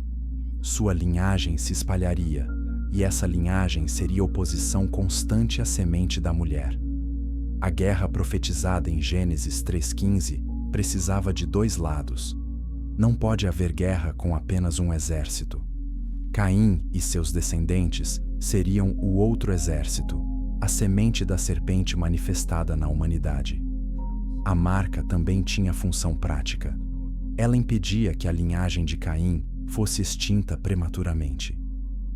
Sua linhagem se espalharia, e essa linhagem seria oposição constante à semente da mulher. A guerra profetizada em Gênesis 3,15 precisava de dois lados. Não pode haver guerra com apenas um exército. Caim e seus descendentes seriam o outro exército, a semente da serpente manifestada na humanidade. A marca também tinha função prática. Ela impedia que a linhagem de Caim fosse extinta prematuramente.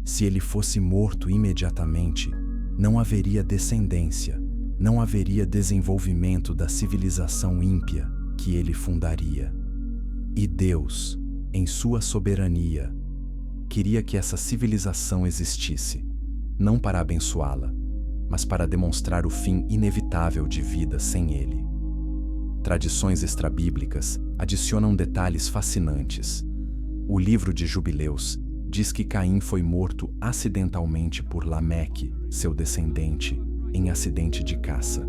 Se ele fosse morto imediatamente, não haveria descendência, não haveria desenvolvimento da civilização ímpia que ele fundaria. E Deus, em sua soberania, queria que essa civilização existisse, não para abençoá-la, mas para demonstrar o fim inevitável de vida sem ele. Tradições extrabíblicas adicionam detalhes fascinantes. O livro de Jubileus diz que Caim foi morto acidentalmente por Lameque, seu descendente, em acidente de caça.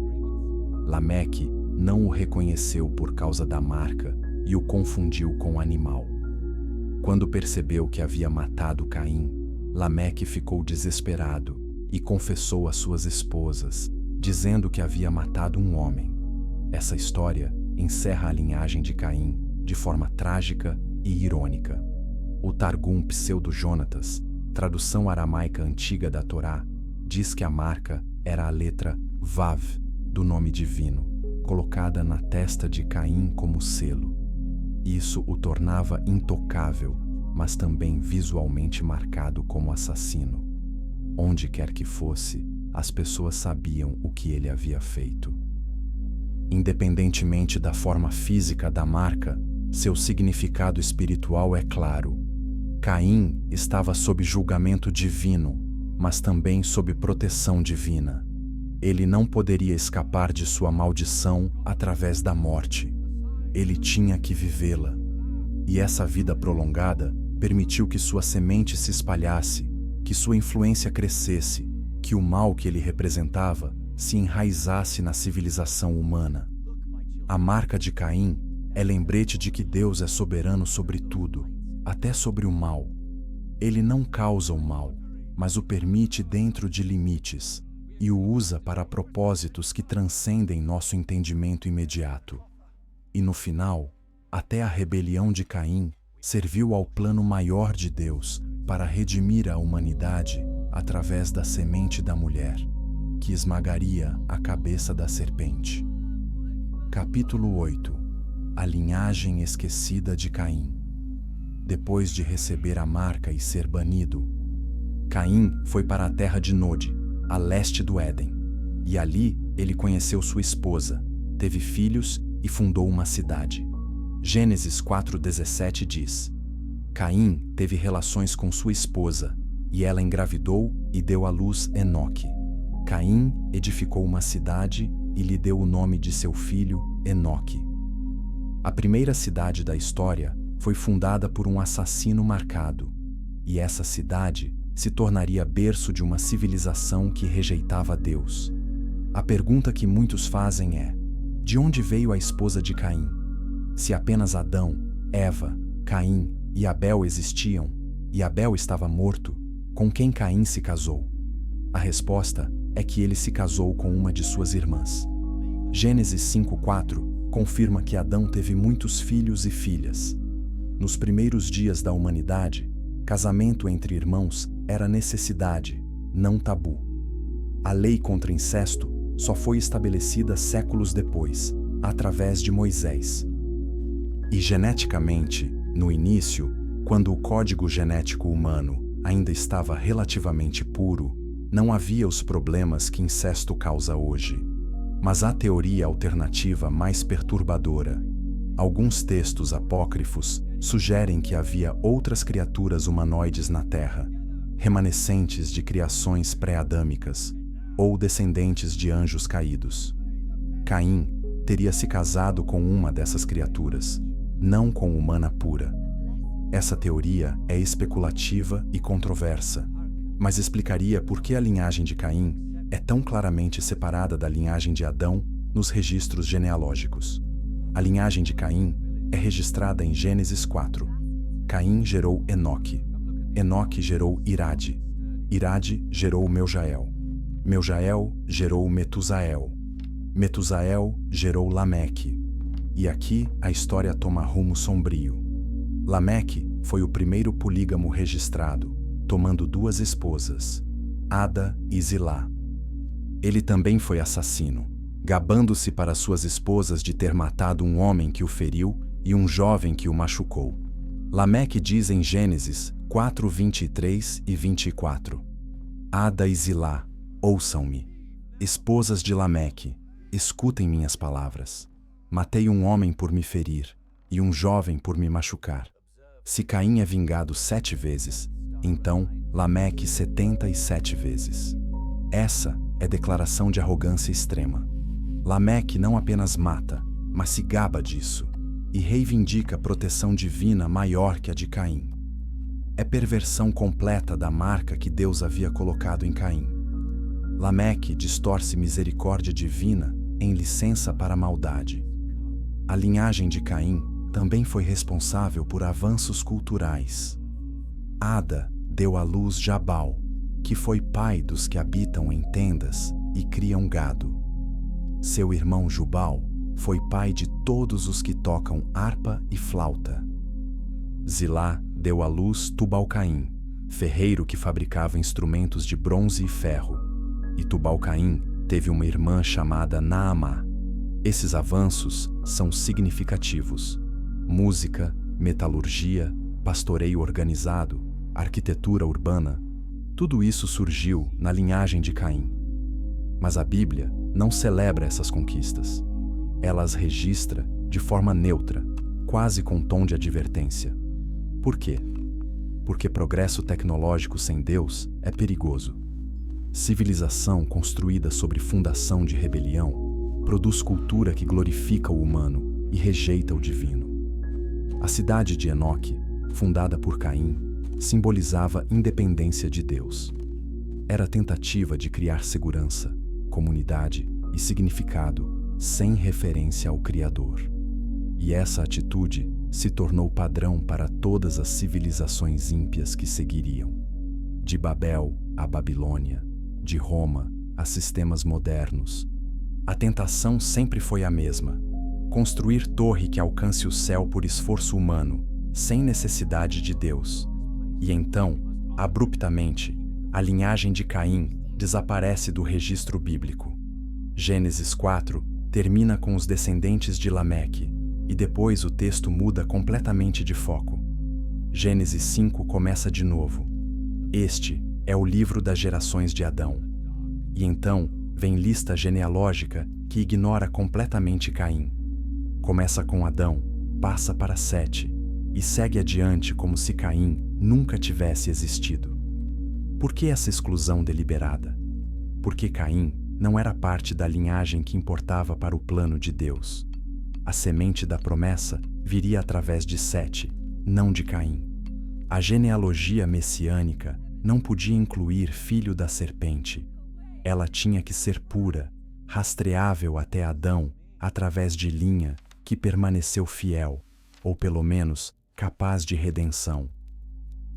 Lameque não o reconheceu por causa da marca e o confundiu com o animal. Quando percebeu que havia matado Caim, Lameque ficou desesperado e confessou às suas esposas, dizendo que havia matado um homem. Essa história encerra a linhagem de Caim de forma trágica e irônica. O Targum Pseudo-Jonatas, tradução aramaica antiga da Torá, diz que a marca era a letra Vav, do nome divino, colocada na testa de Caim como selo. Isso o tornava intocável, mas também visualmente marcado como assassino. Onde quer que fosse, as pessoas sabiam o que ele havia feito. Independentemente da forma física da marca, seu significado espiritual é claro. Caim estava sob julgamento divino, mas também sob proteção divina. Ele não poderia escapar de sua maldição através da morte. Ele tinha que vivê-la. E essa vida prolongada permitiu que sua semente se espalhasse, que sua influência crescesse, que o mal que ele representava se enraizasse na civilização humana. A marca de Caim é lembrete de que Deus é soberano sobre tudo, até sobre o mal. Ele não causa o mal, mas o permite dentro de limites e o usa para propósitos que transcendem nosso entendimento imediato. E no final, até a rebelião de Caim serviu ao plano maior de Deus para redimir a humanidade através da semente da mulher, que esmagaria a cabeça da serpente. Capítulo 8. A linhagem esquecida de Caim. Depois de receber a marca e ser banido, Caim foi para a terra de Nod, a leste do Éden, e ali ele conheceu sua esposa, teve filhos e fundou uma cidade. Gênesis 4:17 diz: Caim teve relações com sua esposa, e ela engravidou e deu à luz Enoque. Caim edificou uma cidade e lhe deu o nome de seu filho, Enoque. A primeira cidade da história foi fundada por um assassino marcado, e essa cidade se tornaria berço de uma civilização que rejeitava Deus. A pergunta que muitos fazem é: de onde veio a esposa de Caim? Se apenas Adão, Eva, Caim e Abel existiam, e Abel estava morto, com quem Caim se casou? A resposta é que ele se casou com uma de suas irmãs. Gênesis 5:4 confirma que Adão teve muitos filhos e filhas. Nos primeiros dias da humanidade, casamento entre irmãos era necessidade, não tabu. A lei contra incesto só foi estabelecida séculos depois, através de Moisés. E geneticamente, no início, quando o código genético humano ainda estava relativamente puro, não havia os problemas que incesto causa hoje. Mas há teoria alternativa mais perturbadora. Alguns textos apócrifos sugerem que havia outras criaturas humanoides na Terra, remanescentes de criações pré-adâmicas, ou descendentes de anjos caídos. Caim teria se casado com uma dessas criaturas, não com humana pura. Essa teoria é especulativa e controversa, mas explicaria por que a linhagem de Caim é tão claramente separada da linhagem de Adão nos registros genealógicos. A linhagem de Caim é registrada em Gênesis 4. Caim gerou Enoque. Enoque gerou Irade. Irade gerou Meujael. Meujael gerou Metusael. Metusael gerou Lameque. E aqui a história toma rumo sombrio. Lameque foi o primeiro polígamo registrado, tomando 2 esposas, Ada e Zilá. Ele também foi assassino, gabando-se para suas esposas de ter matado um homem que o feriu e um jovem que o machucou. Lameque diz em Gênesis 4:23 e 24: Ada e Zilá, ouçam-me. Esposas de Lameque, escutem minhas palavras. Matei um homem por me ferir e um jovem por me machucar. Se Caim é vingado 7 vezes, então Lameque 77 vezes. Essa é declaração de arrogância extrema. Lameque não apenas mata, mas se gaba disso e reivindica proteção divina maior que a de Caim. É perversão completa da marca que Deus havia colocado em Caim. Lameque distorce misericórdia divina em licença para a maldade. A linhagem de Caim também foi responsável por avanços culturais. Ada deu à luz Jabal, que foi pai dos que habitam em tendas e criam gado. Seu irmão Jubal foi pai de todos os que tocam harpa e flauta. Zilá deu à luz Tubal-Caim, ferreiro que fabricava instrumentos de bronze e ferro, e Tubal-Caim teve uma irmã chamada Naamá. Esses avanços são significativos. Música, metalurgia, pastoreio organizado, arquitetura urbana, tudo isso surgiu na linhagem de Caim. Mas a Bíblia não celebra essas conquistas. Ela as registra de forma neutra, quase com tom de advertência. Por quê? Porque progresso tecnológico sem Deus é perigoso. Civilização construída sobre fundação de rebelião produz cultura que glorifica o humano e rejeita o divino. A cidade de Enoque, fundada por Caim, simbolizava independência de Deus. Era a tentativa de criar segurança, comunidade e significado sem referência ao Criador. E essa atitude se tornou padrão para todas as civilizações ímpias que seguiriam. De Babel à Babilônia, de Roma a sistemas modernos, a tentação sempre foi a mesma: construir torre que alcance o céu por esforço humano, sem necessidade de Deus. E então, abruptamente, a linhagem de Caim desaparece do registro bíblico. Gênesis 4 termina com os descendentes de Lameque, e depois o texto muda completamente de foco. Gênesis 5 começa de novo. Este é o livro das gerações de Adão. E então vem lista genealógica que ignora completamente Caim. Começa com Adão, passa para Sete, e segue adiante como se Caim nunca tivesse existido. Por que essa exclusão deliberada? Porque Caim não era parte da linhagem que importava para o plano de Deus. A semente da promessa viria através de Sete, não de Caim. A genealogia messiânica não podia incluir filho da serpente. Ela tinha que ser pura, rastreável até Adão, através de linha que permaneceu fiel, ou pelo menos capaz de redenção.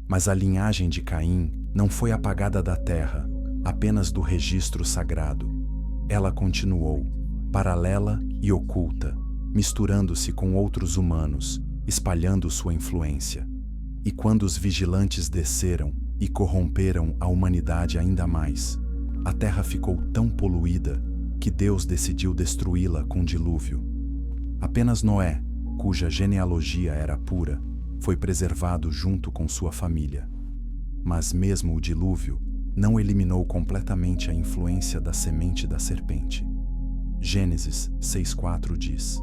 Mas a linhagem de Caim não foi apagada da terra, apenas do registro sagrado. Ela continuou, paralela e oculta, misturando-se com outros humanos, espalhando sua influência. E quando os vigilantes desceram e corromperam a humanidade ainda mais, a terra ficou tão poluída que Deus decidiu destruí-la com dilúvio. Apenas Noé, cuja genealogia era pura, foi preservado junto com sua família. Mas mesmo o dilúvio não eliminou completamente a influência da semente da serpente. Gênesis 6:4 diz: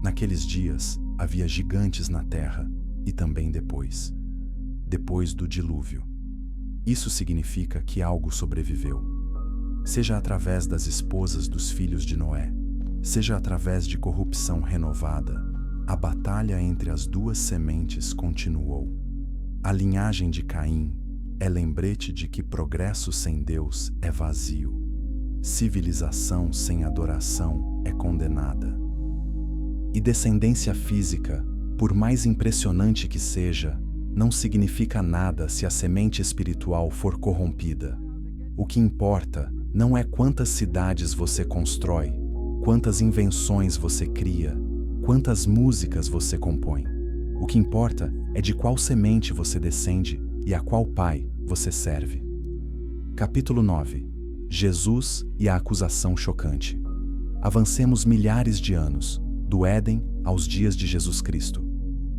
Naqueles dias havia gigantes na terra e também depois do dilúvio. Isso significa que algo sobreviveu. Seja através das esposas dos filhos de Noé, seja através de corrupção renovada, a batalha entre as duas sementes continuou. A linhagem de Caim é lembrete de que progresso sem Deus é vazio. Civilização sem adoração é condenada. E descendência física, por mais impressionante que seja, não significa nada se a semente espiritual for corrompida. O que importa não é quantas cidades você constrói, quantas invenções você cria, quantas músicas você compõe. O que importa é de qual semente você descende e a qual pai você serve. Capítulo 9. Jesus e a acusação chocante. Avancemos milhares de anos, do Éden aos dias de Jesus Cristo.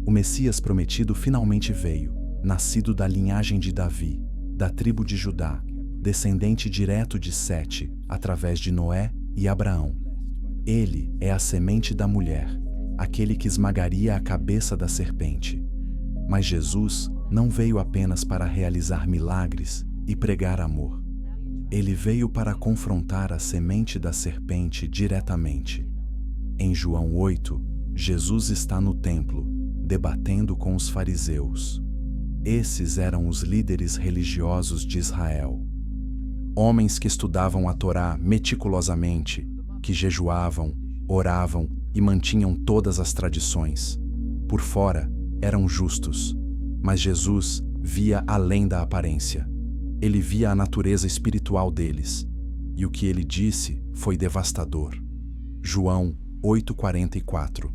O Messias prometido finalmente veio, nascido da linhagem de Davi, da tribo de Judá, descendente direto de Sete, através de Noé e Abraão. Ele é a semente da mulher, aquele que esmagaria a cabeça da serpente. Mas Jesus não veio apenas para realizar milagres e pregar amor. Ele veio para confrontar a semente da serpente diretamente. Em João 8, Jesus está no templo, debatendo com os fariseus. Esses eram os líderes religiosos de Israel. Homens que estudavam a Torá meticulosamente, que jejuavam, oravam e mantinham todas as tradições. Por fora, eram justos, mas Jesus via além da aparência. Ele via a natureza espiritual deles, e o que ele disse foi devastador. João 8:44.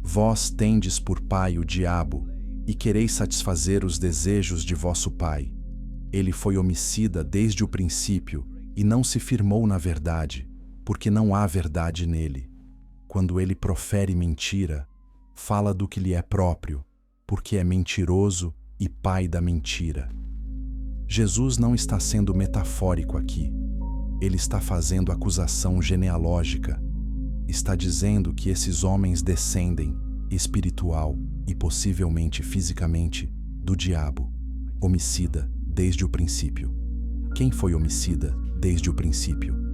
Vós tendes por pai o diabo, e quereis satisfazer os desejos de vosso pai. Ele foi homicida desde o princípio, e não se firmou na verdade, porque não há verdade nele. Quando ele profere mentira, fala do que lhe é próprio, porque é mentiroso e pai da mentira. Jesus não está sendo metafórico aqui. Ele está fazendo acusação genealógica. Está dizendo que esses homens descendem, espiritual e possivelmente fisicamente, do diabo, homicida desde o princípio. Quem foi homicida desde o princípio?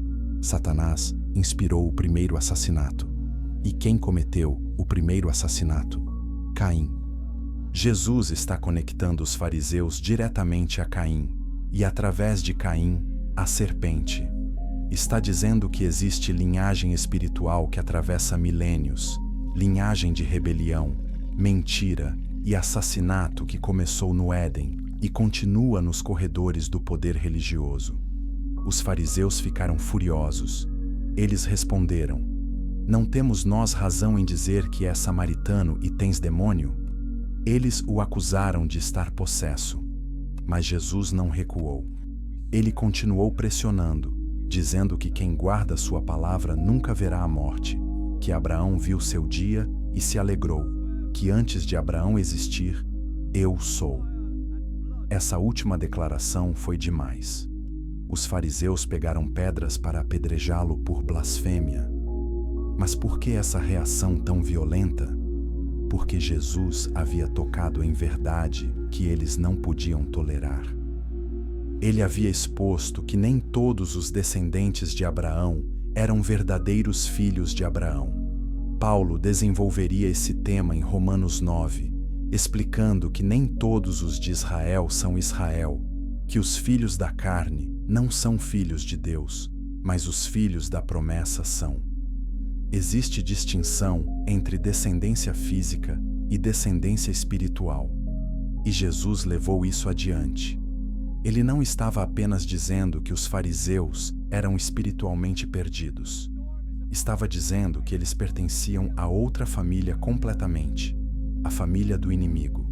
Satanás inspirou o primeiro assassinato. E quem cometeu o primeiro assassinato? Caim. Jesus está conectando os fariseus diretamente a Caim, e através de Caim, a serpente. Está dizendo que existe linhagem espiritual que atravessa milênios, linhagem de rebelião, mentira e assassinato que começou no Éden e continua nos corredores do poder religioso. Os fariseus ficaram furiosos. Eles responderam: não temos nós razão em dizer que és samaritano e tens demônio? Eles o acusaram de estar possesso. Mas Jesus não recuou. Ele continuou pressionando, dizendo que quem guarda sua palavra nunca verá a morte, que Abraão viu seu dia e se alegrou, que antes de Abraão existir, eu sou. Essa última declaração foi demais. Os fariseus pegaram pedras para apedrejá-lo por blasfêmia. Mas por que essa reação tão violenta? Porque Jesus havia tocado em verdade que eles não podiam tolerar. Ele havia exposto que nem todos os descendentes de Abraão eram verdadeiros filhos de Abraão. Paulo desenvolveria esse tema em Romanos 9, explicando que nem todos os de Israel são Israel, que os filhos da carne não são filhos de Deus, mas os filhos da promessa são. Existe distinção entre descendência física e descendência espiritual. E Jesus levou isso adiante. Ele não estava apenas dizendo que os fariseus eram espiritualmente perdidos. Estava dizendo que eles pertenciam a outra família completamente, a família do inimigo.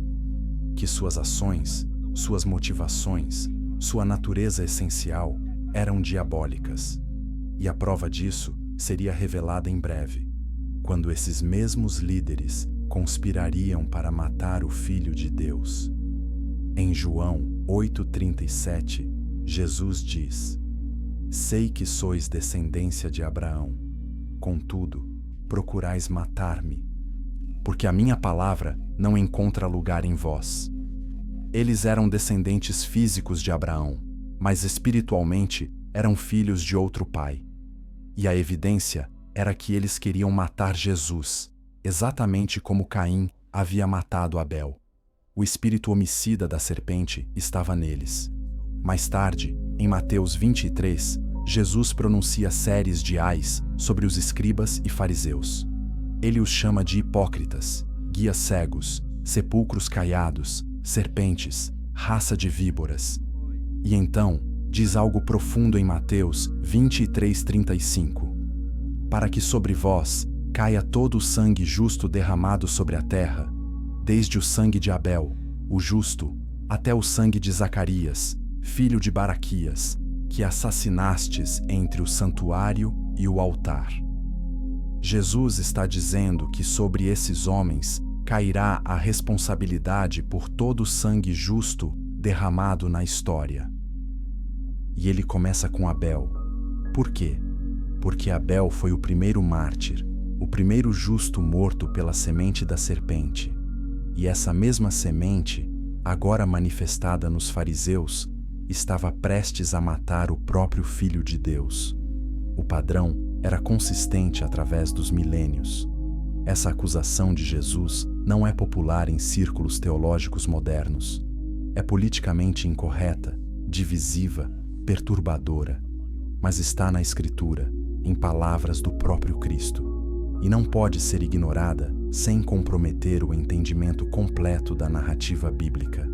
Que suas ações, suas motivações, sua natureza essencial eram diabólicas. E a prova disso seria revelada em breve, quando esses mesmos líderes conspirariam para matar o Filho de Deus. Em João 8,37, Jesus diz: sei que sois descendência de Abraão, contudo, procurais matar-me, porque a minha palavra não encontra lugar em vós. Eles eram descendentes físicos de Abraão, mas espiritualmente eram filhos de outro pai. E a evidência era que eles queriam matar Jesus, exatamente como Caim havia matado Abel. O espírito homicida da serpente estava neles. Mais tarde, em Mateus 23, Jesus pronuncia séries de ais sobre os escribas e fariseus. Ele os chama de hipócritas, guias cegos, sepulcros caiados, serpentes, raça de víboras. E então, diz algo profundo em Mateus 23:35. Para que sobre vós caia todo o sangue justo derramado sobre a terra, desde o sangue de Abel, o justo, até o sangue de Zacarias, filho de Baraquias, que assassinastes entre o santuário e o altar. Jesus está dizendo que sobre esses homens cairá a responsabilidade por todo o sangue justo derramado na história. E ele começa com Abel. Por quê? Porque Abel foi o primeiro mártir, o primeiro justo morto pela semente da serpente. E essa mesma semente, agora manifestada nos fariseus, estava prestes a matar o próprio Filho de Deus. O padrão era consistente através dos milênios. Essa acusação de Jesus não é popular em círculos teológicos modernos. É politicamente incorreta, divisiva, perturbadora, mas está na Escritura, em palavras do próprio Cristo, e não pode ser ignorada sem comprometer o entendimento completo da narrativa bíblica.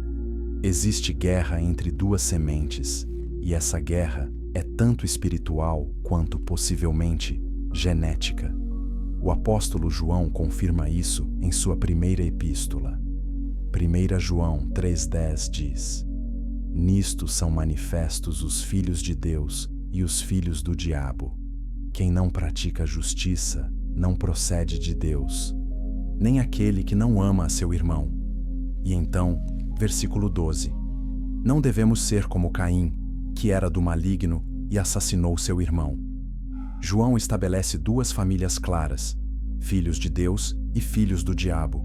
Existe guerra entre duas sementes, e essa guerra é tanto espiritual quanto, possivelmente, genética. O apóstolo João confirma isso em sua primeira epístola. 1 João 3,10 diz: nisto são manifestos os filhos de Deus e os filhos do diabo. Quem não pratica justiça não procede de Deus, nem aquele que não ama a seu irmão. E então, versículo 12. Não devemos ser como Caim, que era do maligno e assassinou seu irmão. João estabelece duas famílias claras, filhos de Deus e filhos do diabo,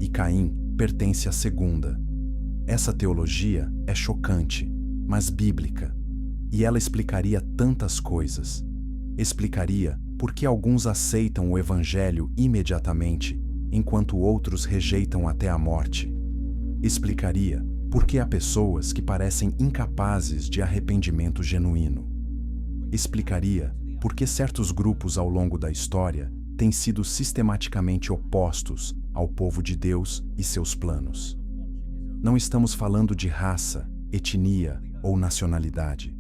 e Caim pertence à segunda. Essa teologia é chocante, mas bíblica, e ela explicaria tantas coisas. Explicaria por que alguns aceitam o evangelho imediatamente, enquanto outros rejeitam até a morte. Explicaria por que há pessoas que parecem incapazes de arrependimento genuíno. Explicaria por que certos grupos ao longo da história têm sido sistematicamente opostos ao povo de Deus e seus planos. Não estamos falando de raça, etnia ou nacionalidade.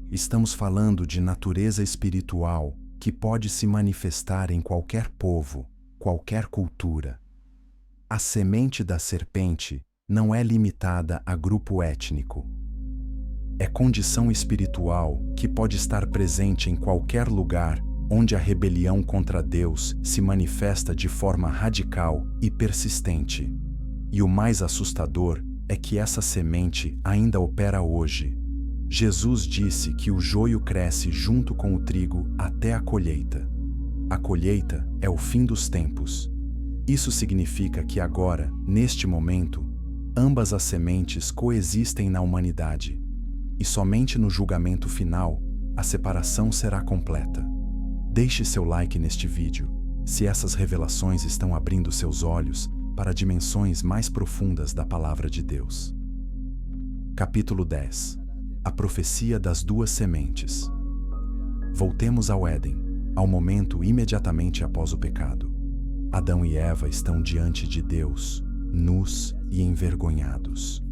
Estamos falando de natureza espiritual que pode se manifestar em qualquer povo, qualquer cultura. A semente da serpente não é limitada a grupo étnico. É condição espiritual que pode estar presente em qualquer lugar onde a rebelião contra Deus se manifesta de forma radical e persistente. E o mais assustador é que essa semente ainda opera hoje. Jesus disse que o joio cresce junto com o trigo até a colheita. A colheita é o fim dos tempos. Isso significa que agora, neste momento, ambas as sementes coexistem na humanidade. E somente no julgamento final, a separação será completa. Deixe seu like neste vídeo, se essas revelações estão abrindo seus olhos para dimensões mais profundas da Palavra de Deus. Capítulo 10. A profecia das duas sementes. Voltemos ao Éden, ao momento imediatamente após o pecado. Adão e Eva estão diante de Deus, nus e envergonhados.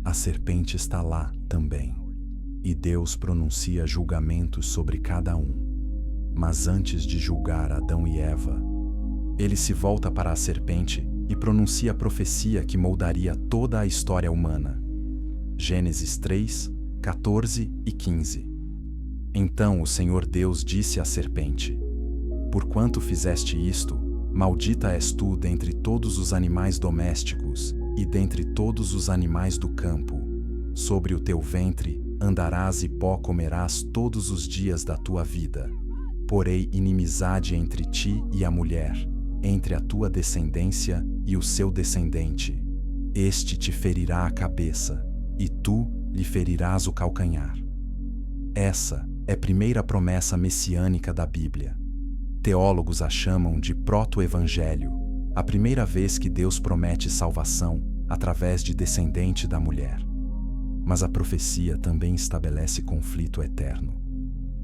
A serpente está lá também. E Deus pronuncia julgamentos sobre cada um. Mas antes de julgar Adão e Eva, ele se volta para a serpente e pronuncia a profecia que moldaria toda a história humana. Gênesis 3, 14 e 15. Então o Senhor Deus disse à serpente: Porquanto fizeste isto, maldita és tu dentre todos os animais domésticos e dentre todos os animais do campo. Sobre o teu ventre andarás e pó comerás todos os dias da tua vida. Porei inimizade entre ti e a mulher, entre a tua descendência e o seu descendente. Este te ferirá a cabeça, e tu lhe ferirás o calcanhar. Essa é a primeira promessa messiânica da Bíblia. Teólogos a chamam de proto-evangelho, a primeira vez que Deus promete salvação através de descendente da mulher. Mas a profecia também estabelece conflito eterno.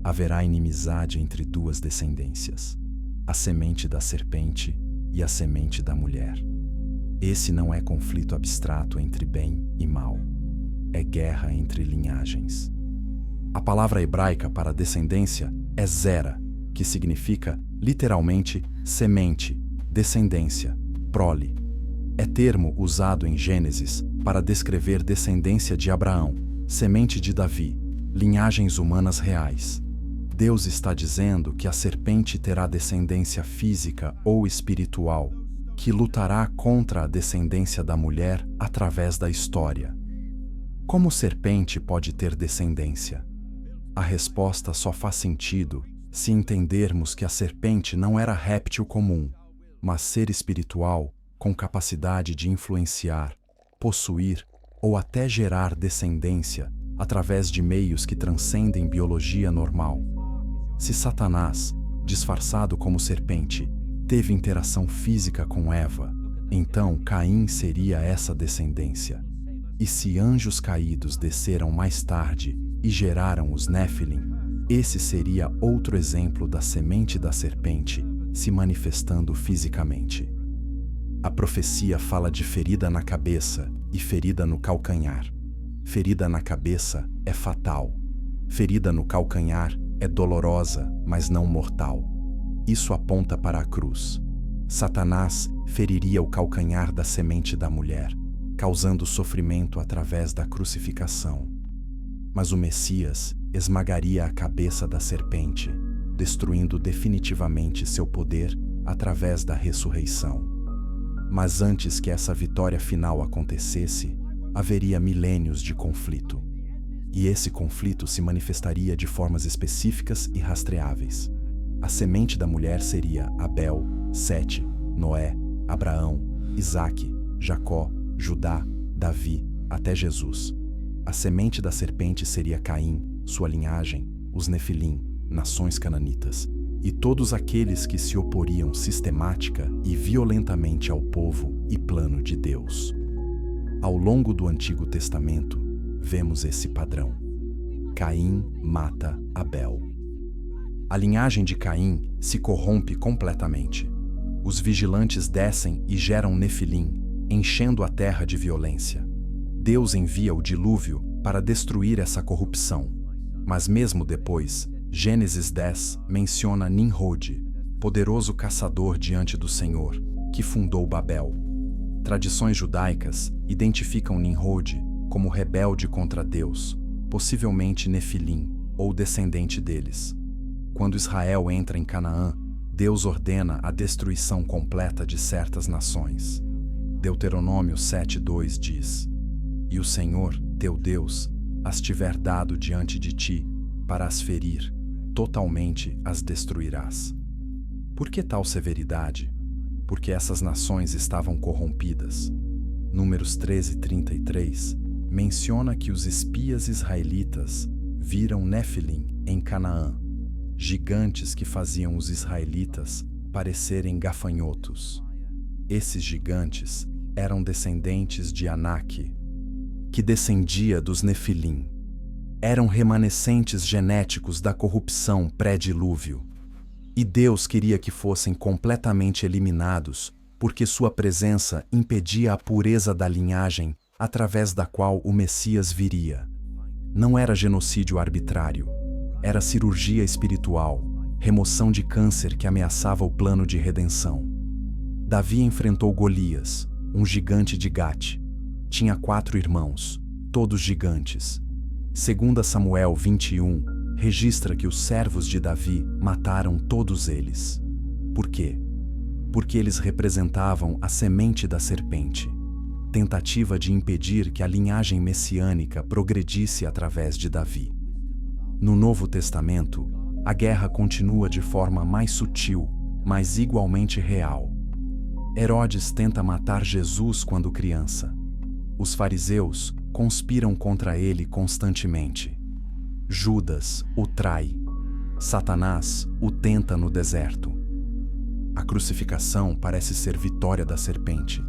Haverá inimizade entre duas descendências, a semente da serpente e a semente da mulher. Esse não é conflito abstrato entre bem e mal. É guerra entre linhagens. A palavra hebraica para descendência é zera, que significa literalmente semente, descendência, prole. É termo usado em Gênesis para descrever descendência de Abraão, semente de Davi, linhagens humanas reais. Deus está dizendo que a serpente terá descendência física ou espiritual, que lutará contra a descendência da mulher através da história. Como serpente pode ter descendência? A resposta só faz sentido se entendermos que a serpente não era réptil comum, mas ser espiritual com capacidade de influenciar, possuir ou até gerar descendência através de meios que transcendem biologia normal. Se Satanás, disfarçado como serpente, teve interação física com Eva, então Caim seria essa descendência. E se anjos caídos desceram mais tarde e geraram os Néfilim, esse seria outro exemplo da semente da serpente se manifestando fisicamente. A profecia fala de ferida na cabeça e ferida no calcanhar. Ferida na cabeça é fatal. Ferida no calcanhar é dolorosa, mas não mortal. Isso aponta para a cruz. Satanás feriria o calcanhar da semente da mulher, causando sofrimento através da crucificação. Mas o Messias esmagaria a cabeça da serpente, destruindo definitivamente seu poder através da ressurreição. Mas antes que essa vitória final acontecesse, haveria milênios de conflito. E esse conflito se manifestaria de formas específicas e rastreáveis. A semente da mulher seria Abel, Sete, Noé, Abraão, Isaque, Jacó, Judá, Davi, até Jesus. A semente da serpente seria Caim, sua linhagem, os Nefilim, nações cananitas, e todos aqueles que se oporiam sistemática e violentamente ao povo e plano de Deus. Ao longo do Antigo Testamento, vemos esse padrão. Caim mata Abel. A linhagem de Caim se corrompe completamente. Os vigilantes descem e geram Nefilim, enchendo a terra de violência. Deus envia o dilúvio para destruir essa corrupção. Mas mesmo depois, Gênesis 10 menciona Nimrod, poderoso caçador diante do Senhor, que fundou Babel. Tradições judaicas identificam Nimrod como rebelde contra Deus, possivelmente Nefilim ou descendente deles. Quando Israel entra em Canaã, Deus ordena a destruição completa de certas nações. Deuteronômio 7:2 diz: "E o Senhor, teu Deus, as tiver dado diante de ti, para as ferir, totalmente as destruirás." Por que tal severidade? Porque essas nações estavam corrompidas. Números 13:33 menciona que os espias israelitas viram Nefilim em Canaã, gigantes que faziam os israelitas parecerem gafanhotos. Esses gigantes eram descendentes de Anak, que descendia dos Nefilim. Eram remanescentes genéticos da corrupção pré-dilúvio. E Deus queria que fossem completamente eliminados, porque sua presença impedia a pureza da linhagem através da qual o Messias viria. Não era genocídio arbitrário, era cirurgia espiritual, remoção de câncer que ameaçava o plano de redenção. Davi enfrentou Golias, um gigante de Gate. Tinha 4 irmãos, todos gigantes. 2 Samuel 21 registra que os servos de Davi mataram todos eles. Por quê? Porque eles representavam a semente da serpente, tentativa de impedir que a linhagem messiânica progredisse através de Davi. No Novo Testamento, a guerra continua de forma mais sutil, mas igualmente real. Herodes tenta matar Jesus quando criança. Os fariseus conspiram contra ele constantemente. Judas o trai. Satanás o tenta no deserto. A crucificação parece ser vitória da serpente,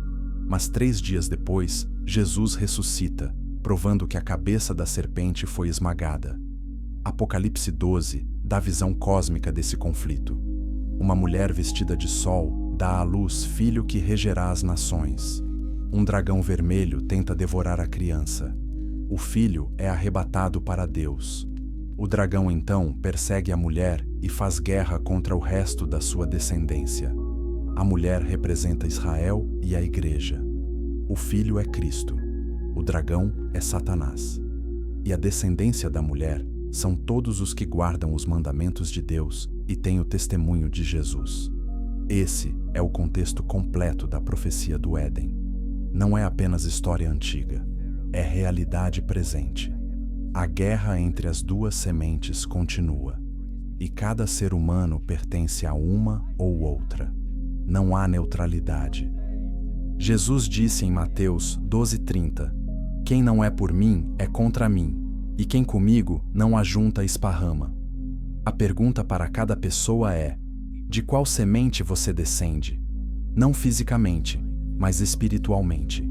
mas 3 dias depois, Jesus ressuscita, provando que a cabeça da serpente foi esmagada. Apocalipse 12 dá visão cósmica desse conflito. Uma mulher vestida de sol dá à luz filho que regerá as nações. Um dragão vermelho tenta devorar a criança. O filho é arrebatado para Deus. O dragão então persegue a mulher e faz guerra contra o resto da sua descendência. A mulher representa Israel e a igreja. O filho é Cristo. O dragão é Satanás. E a descendência da mulher são todos os que guardam os mandamentos de Deus e têm o testemunho de Jesus. Esse é o contexto completo da profecia do Éden. Não é apenas história antiga, é realidade presente. A guerra entre as duas sementes continua, e cada ser humano pertence a uma ou outra. Não há neutralidade. Jesus disse em Mateus 12:30, "Quem não é por mim é contra mim, e quem comigo não ajunta esparrama." A pergunta para cada pessoa é: de qual semente você descende? Não fisicamente, mas espiritualmente.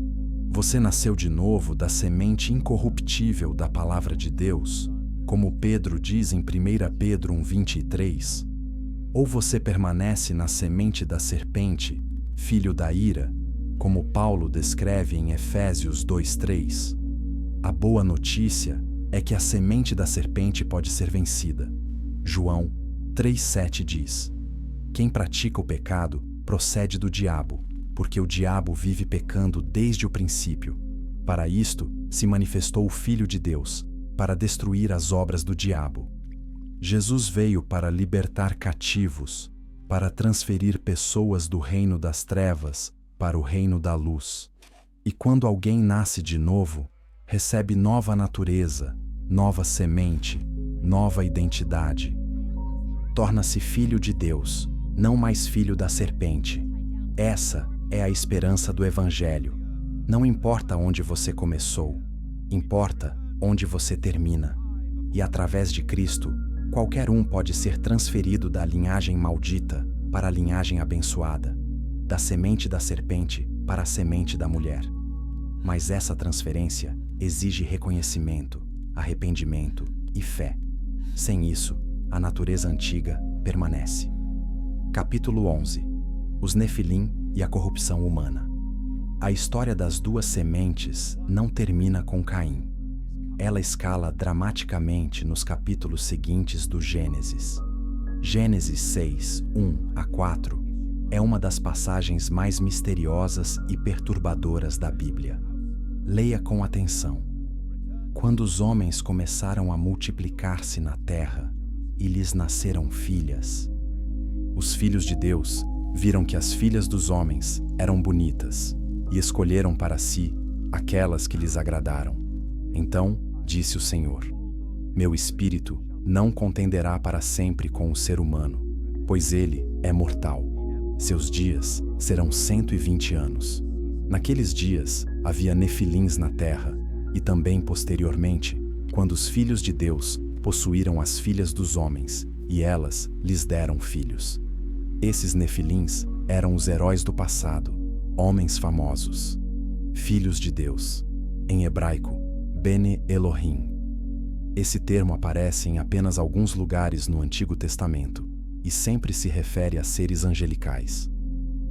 Você nasceu de novo da semente incorruptível da Palavra de Deus, como Pedro diz em 1 Pedro 1:23? Ou você permanece na semente da serpente, filho da ira, como Paulo descreve em Efésios 2:3? A boa notícia é que a semente da serpente pode ser vencida. João 3:7 diz: "Quem pratica o pecado procede do diabo, porque o diabo vive pecando desde o princípio. Para isto se manifestou o Filho de Deus, para destruir as obras do diabo." Jesus veio para libertar cativos, para transferir pessoas do reino das trevas para o reino da luz. E quando alguém nasce de novo, recebe nova natureza, nova semente, nova identidade. Torna-se filho de Deus, não mais filho da serpente. Essa é a esperança do Evangelho. Não importa onde você começou, importa onde você termina. E através de Cristo, qualquer um pode ser transferido da linhagem maldita para a linhagem abençoada, da semente da serpente para a semente da mulher. Mas essa transferência exige reconhecimento, arrependimento e fé. Sem isso, a natureza antiga permanece. Capítulo 11. Os Nefilim e a corrupção humana. A história das duas sementes não termina com Caim. Ela escala dramaticamente nos capítulos seguintes do Gênesis. Gênesis 6, 1 a 4 é uma das passagens mais misteriosas e perturbadoras da Bíblia. Leia com atenção. Quando os homens começaram a multiplicar-se na terra e lhes nasceram filhas, os filhos de Deus viram que as filhas dos homens eram bonitas e escolheram para si aquelas que lhes agradaram. Então, disse o Senhor: meu espírito não contenderá para sempre com o ser humano, pois ele é mortal. Seus dias serão 120 anos. Naqueles dias havia nefilins na terra, e também posteriormente, quando os filhos de Deus possuíram as filhas dos homens, e elas lhes deram filhos. Esses nefilins eram os heróis do passado, homens famosos, filhos de Deus. Em hebraico, Bene Elohim. Esse termo aparece em apenas alguns lugares no Antigo Testamento e sempre se refere a seres angelicais.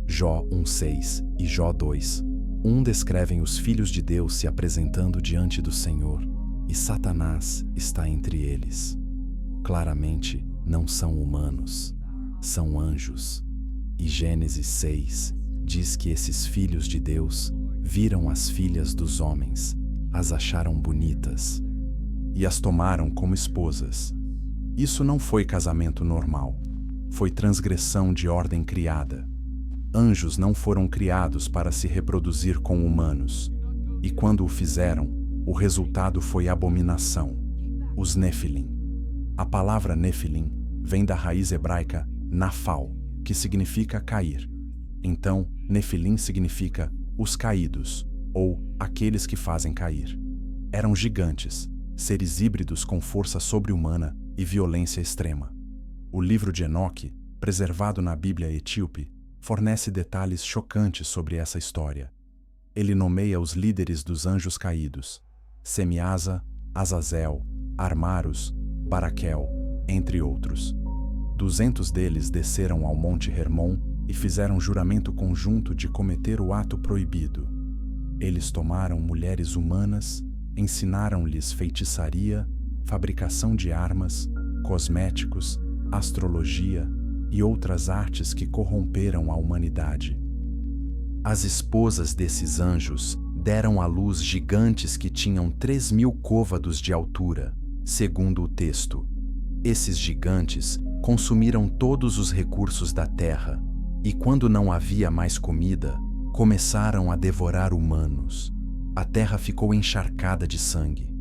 Jó 1:6 e Jó 2:1 descrevem os filhos de Deus se apresentando diante do Senhor, e Satanás está entre eles. Claramente, não são humanos, são anjos. E Gênesis 6 diz que esses filhos de Deus viram as filhas dos homens, as acharam bonitas e as tomaram como esposas. Isso não foi casamento normal, foi transgressão de ordem criada. Anjos não foram criados para se reproduzir com humanos, e quando o fizeram, o resultado foi abominação, os Nefilim. A palavra Nefilim vem da raiz hebraica Nafal, que significa cair. Então, Nefilim significa os caídos, ou aqueles que fazem cair. Eram gigantes, seres híbridos com força sobre-humana e violência extrema. O livro de Enoque, preservado na Bíblia etíope, fornece detalhes chocantes sobre essa história. Ele nomeia os líderes dos anjos caídos: Semiasa, Azazel, Armarus, Baraquel, entre outros. 200 deles desceram ao Monte Hermon e fizeram juramento conjunto de cometer o ato proibido. Eles tomaram mulheres humanas, ensinaram-lhes feitiçaria, fabricação de armas, cosméticos, astrologia e outras artes que corromperam a humanidade. As esposas desses anjos deram à luz gigantes que tinham 3.000 côvados de altura, segundo o texto. Esses gigantes consumiram todos os recursos da terra, e quando não havia mais comida, começaram a devorar humanos. A terra ficou encharcada de sangue,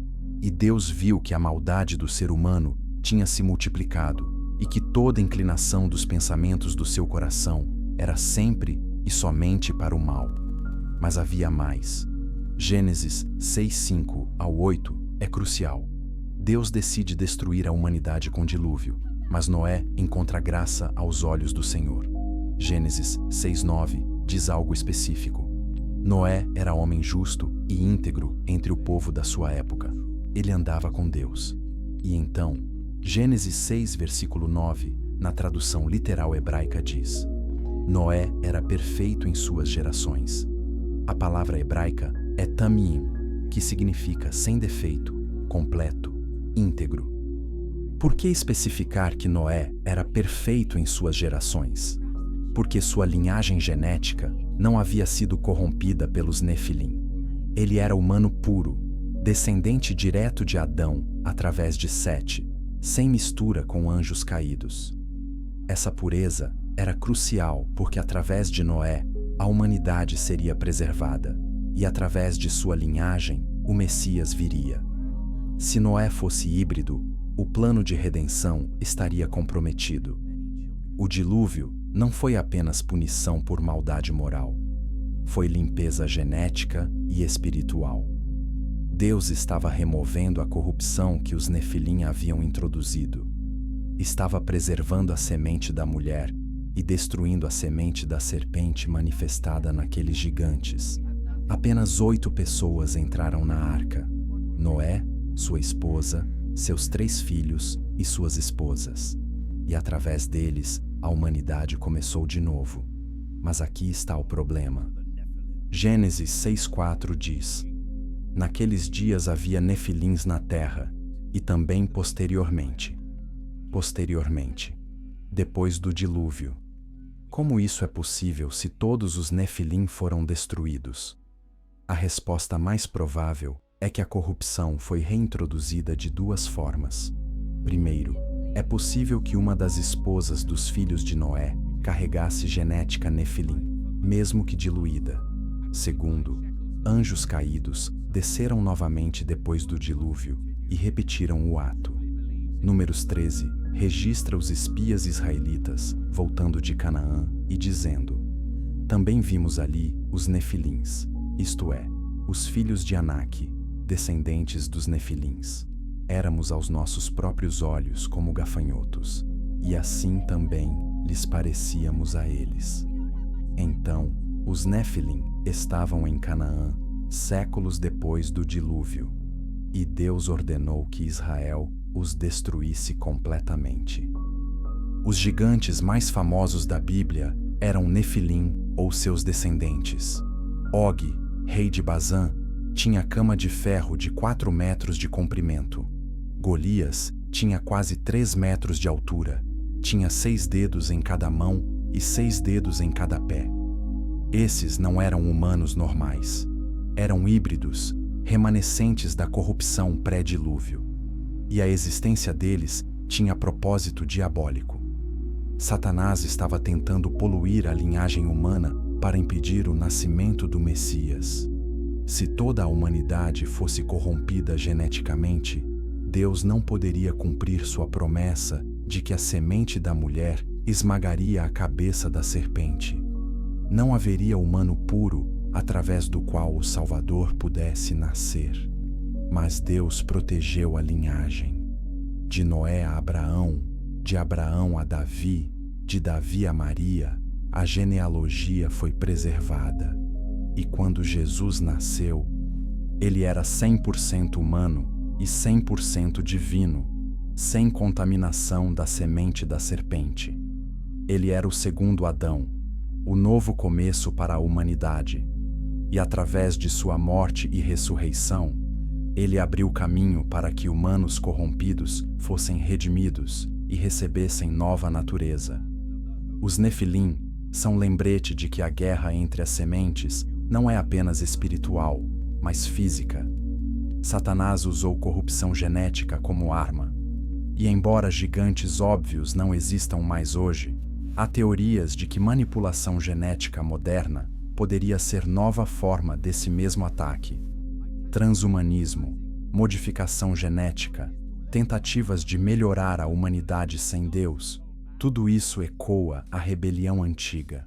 e Deus viu que a maldade do ser humano tinha se multiplicado, e que toda inclinação dos pensamentos do seu coração era sempre e somente para o mal. Mas havia mais. Gênesis 6:5 ao 8 é crucial. Deus decide destruir a humanidade com dilúvio, mas Noé encontra graça aos olhos do Senhor. Gênesis 6:9 diz algo específico. Noé era homem justo e íntegro entre o povo da sua época. Ele andava com Deus. E então, Gênesis 6, versículo 9, na tradução literal hebraica diz: Noé era perfeito em suas gerações. A palavra hebraica é tamim, que significa sem defeito, completo, íntegro. Por que especificar que Noé era perfeito em suas gerações? Porque sua linhagem genética não havia sido corrompida pelos Nefilim. Ele era humano puro, descendente direto de Adão através de Sete. sem mistura com anjos caídos. Essa pureza era crucial porque através de Noé, a humanidade seria preservada, e através de sua linhagem, o Messias viria. Se Noé fosse híbrido, o plano de redenção estaria comprometido. O dilúvio não foi apenas punição por maldade moral. Foi limpeza genética e espiritual. Deus estava removendo a corrupção que os Nefilim haviam introduzido. Estava preservando a semente da mulher e destruindo a semente da serpente manifestada naqueles gigantes. Apenas 8 pessoas entraram na arca: Noé, sua esposa, seus 3 filhos e suas esposas. E através deles, a humanidade começou de novo. Mas aqui está o problema. Gênesis 6:4 diz: Naqueles dias havia nefilins na terra, e também posteriormente, depois do dilúvio. Como isso é possível se todos os nefilim foram destruídos? A resposta mais provável é que a corrupção foi reintroduzida de 2 formas. Primeiro, é possível que uma das esposas dos filhos de Noé carregasse genética nefilim, mesmo que diluída. Segundo, anjos caídos desceram novamente depois do dilúvio e repetiram o ato. Números 13 registra os espias israelitas voltando de Canaã e dizendo: Também vimos ali os nefilins, isto é, os filhos de Anak, descendentes dos nefilins. Éramos aos nossos próprios olhos como gafanhotos, e assim também lhes parecíamos a eles. Então, os nefilim estavam em Canaã séculos depois do dilúvio, e Deus ordenou que Israel os destruísse completamente. Os gigantes mais famosos da Bíblia eram Nefilim ou seus descendentes. Og, rei de Bazã, tinha cama de ferro de 4 metros de comprimento. Golias tinha quase 3 metros de altura, tinha 6 dedos em cada mão e 6 dedos em cada pé. Esses não eram humanos normais. Eram híbridos, remanescentes da corrupção pré-dilúvio. E a existência deles tinha propósito diabólico. Satanás estava tentando poluir a linhagem humana para impedir o nascimento do Messias. Se toda a humanidade fosse corrompida geneticamente, Deus não poderia cumprir sua promessa de que a semente da mulher esmagaria a cabeça da serpente. Não haveria humano puro através do qual o Salvador pudesse nascer. Mas Deus protegeu a linhagem. De Noé a Abraão, de Abraão a Davi, de Davi a Maria, a genealogia foi preservada. E quando Jesus nasceu, ele era 100% humano e 100% divino, sem contaminação da semente da serpente. Ele era o segundo Adão, o novo começo para a humanidade. E através de sua morte e ressurreição, ele abriu caminho para que humanos corrompidos fossem redimidos e recebessem nova natureza. Os Nefilim são lembrete de que a guerra entre as sementes não é apenas espiritual, mas física. Satanás usou corrupção genética como arma. E embora gigantes óbvios não existam mais hoje, há teorias de que manipulação genética moderna poderia ser nova forma desse mesmo ataque. Transhumanismo, modificação genética, tentativas de melhorar a humanidade sem Deus, tudo isso ecoa a rebelião antiga.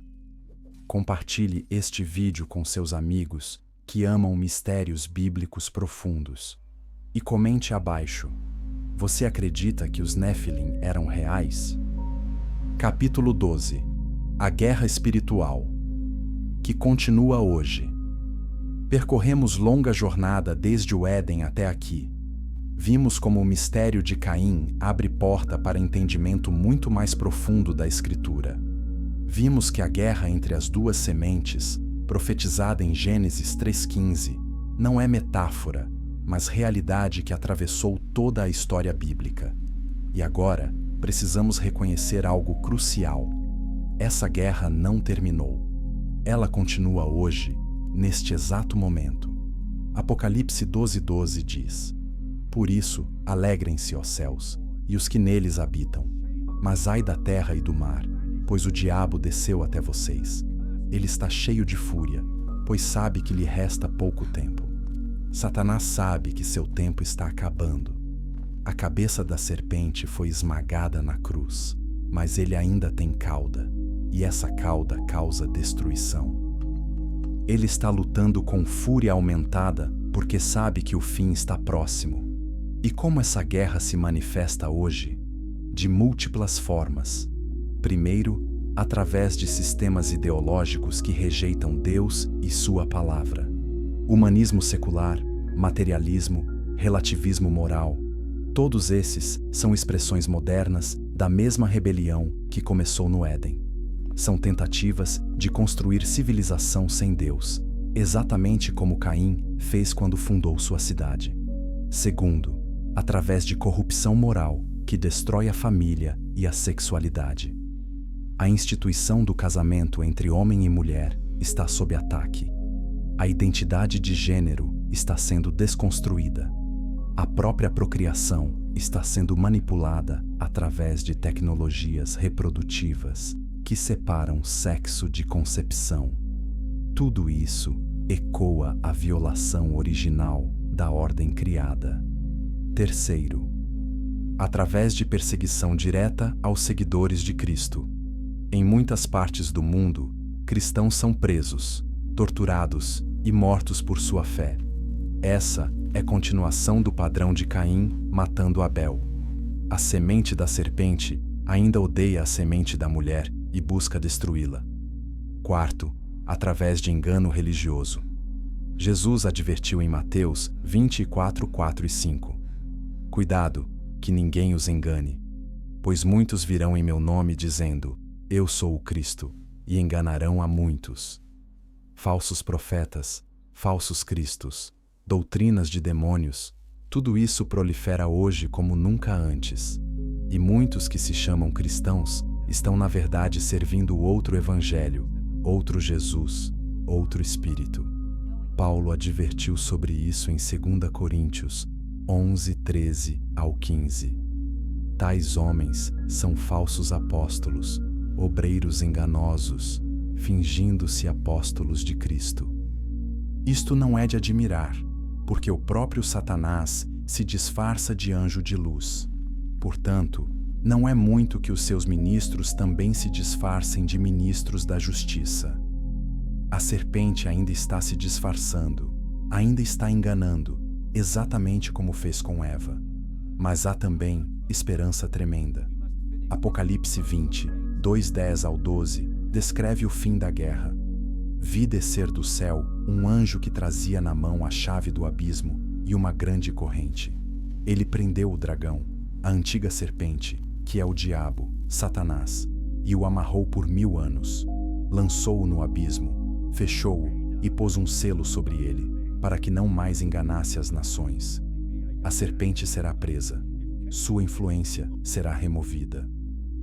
Compartilhe este vídeo com seus amigos que amam mistérios bíblicos profundos. E comente abaixo: você acredita que os Nefilim eram reais? Capítulo 12. A Guerra Espiritual, que continua hoje. Percorremos longa jornada desde o Éden até aqui. Vimos como o mistério de Caim abre porta para entendimento muito mais profundo da Escritura. Vimos que a guerra entre as 2 sementes, profetizada em Gênesis 3:15, não é metáfora, mas realidade que atravessou toda a história bíblica. E agora, precisamos reconhecer algo crucial. Essa guerra não terminou. Ela continua hoje, neste exato momento. Apocalipse 12:12 diz: Por isso, alegrem-se, ó céus, e os que neles habitam. Mas ai da terra e do mar, pois o diabo desceu até vocês. Ele está cheio de fúria, pois sabe que lhe resta pouco tempo. Satanás sabe que seu tempo está acabando. A cabeça da serpente foi esmagada na cruz, mas ele ainda tem cauda, e essa cauda causa destruição. Ele está lutando com fúria aumentada porque sabe que o fim está próximo. E como essa guerra se manifesta hoje? De múltiplas formas. Primeiro, através de sistemas ideológicos que rejeitam Deus e sua palavra. Humanismo secular, materialismo, relativismo moral. Todos esses são expressões modernas da mesma rebelião que começou no Éden. São tentativas de construir civilização sem Deus, exatamente como Caim fez quando fundou sua cidade. Segundo, através de corrupção moral que destrói a família e a sexualidade. A instituição do casamento entre homem e mulher está sob ataque. A identidade de gênero está sendo desconstruída. A própria procriação está sendo manipulada através de tecnologias reprodutivas que separam sexo de concepção. Tudo isso ecoa a violação original da ordem criada. Terceiro, através de perseguição direta aos seguidores de Cristo. Em muitas partes do mundo, cristãos são presos, torturados e mortos por sua fé. Essa é continuação do padrão de Caim matando Abel. A semente da serpente ainda odeia a semente da mulher e busca destruí-la. Quarto, através de engano religioso. Jesus advertiu em Mateus 24, 4 e 5. Cuidado, que ninguém os engane, pois muitos virão em meu nome dizendo, eu sou o Cristo, e enganarão a muitos. Falsos profetas, falsos cristos, doutrinas de demônios, tudo isso prolifera hoje como nunca antes. E muitos que se chamam cristãos estão na verdade servindo outro evangelho, outro Jesus, outro Espírito. Paulo advertiu sobre isso em 2 Coríntios 11, 13 ao 15. Tais homens são falsos apóstolos, obreiros enganosos, fingindo-se apóstolos de Cristo. Isto não é de admirar, porque o próprio Satanás se disfarça de anjo de luz. Portanto, não é muito que os seus ministros também se disfarcem de ministros da justiça. A serpente ainda está se disfarçando, ainda está enganando, exatamente como fez com Eva. Mas há também esperança tremenda. Apocalipse 20, 2:10 ao 12, descreve o fim da guerra. Vi descer do céu um anjo que trazia na mão a chave do abismo e uma grande corrente. Ele prendeu o dragão, a antiga serpente, que é o diabo, Satanás, e o amarrou por 1000 anos. Lançou-o no abismo, fechou-o e pôs um selo sobre ele, para que não mais enganasse as nações. A serpente será presa, sua influência será removida.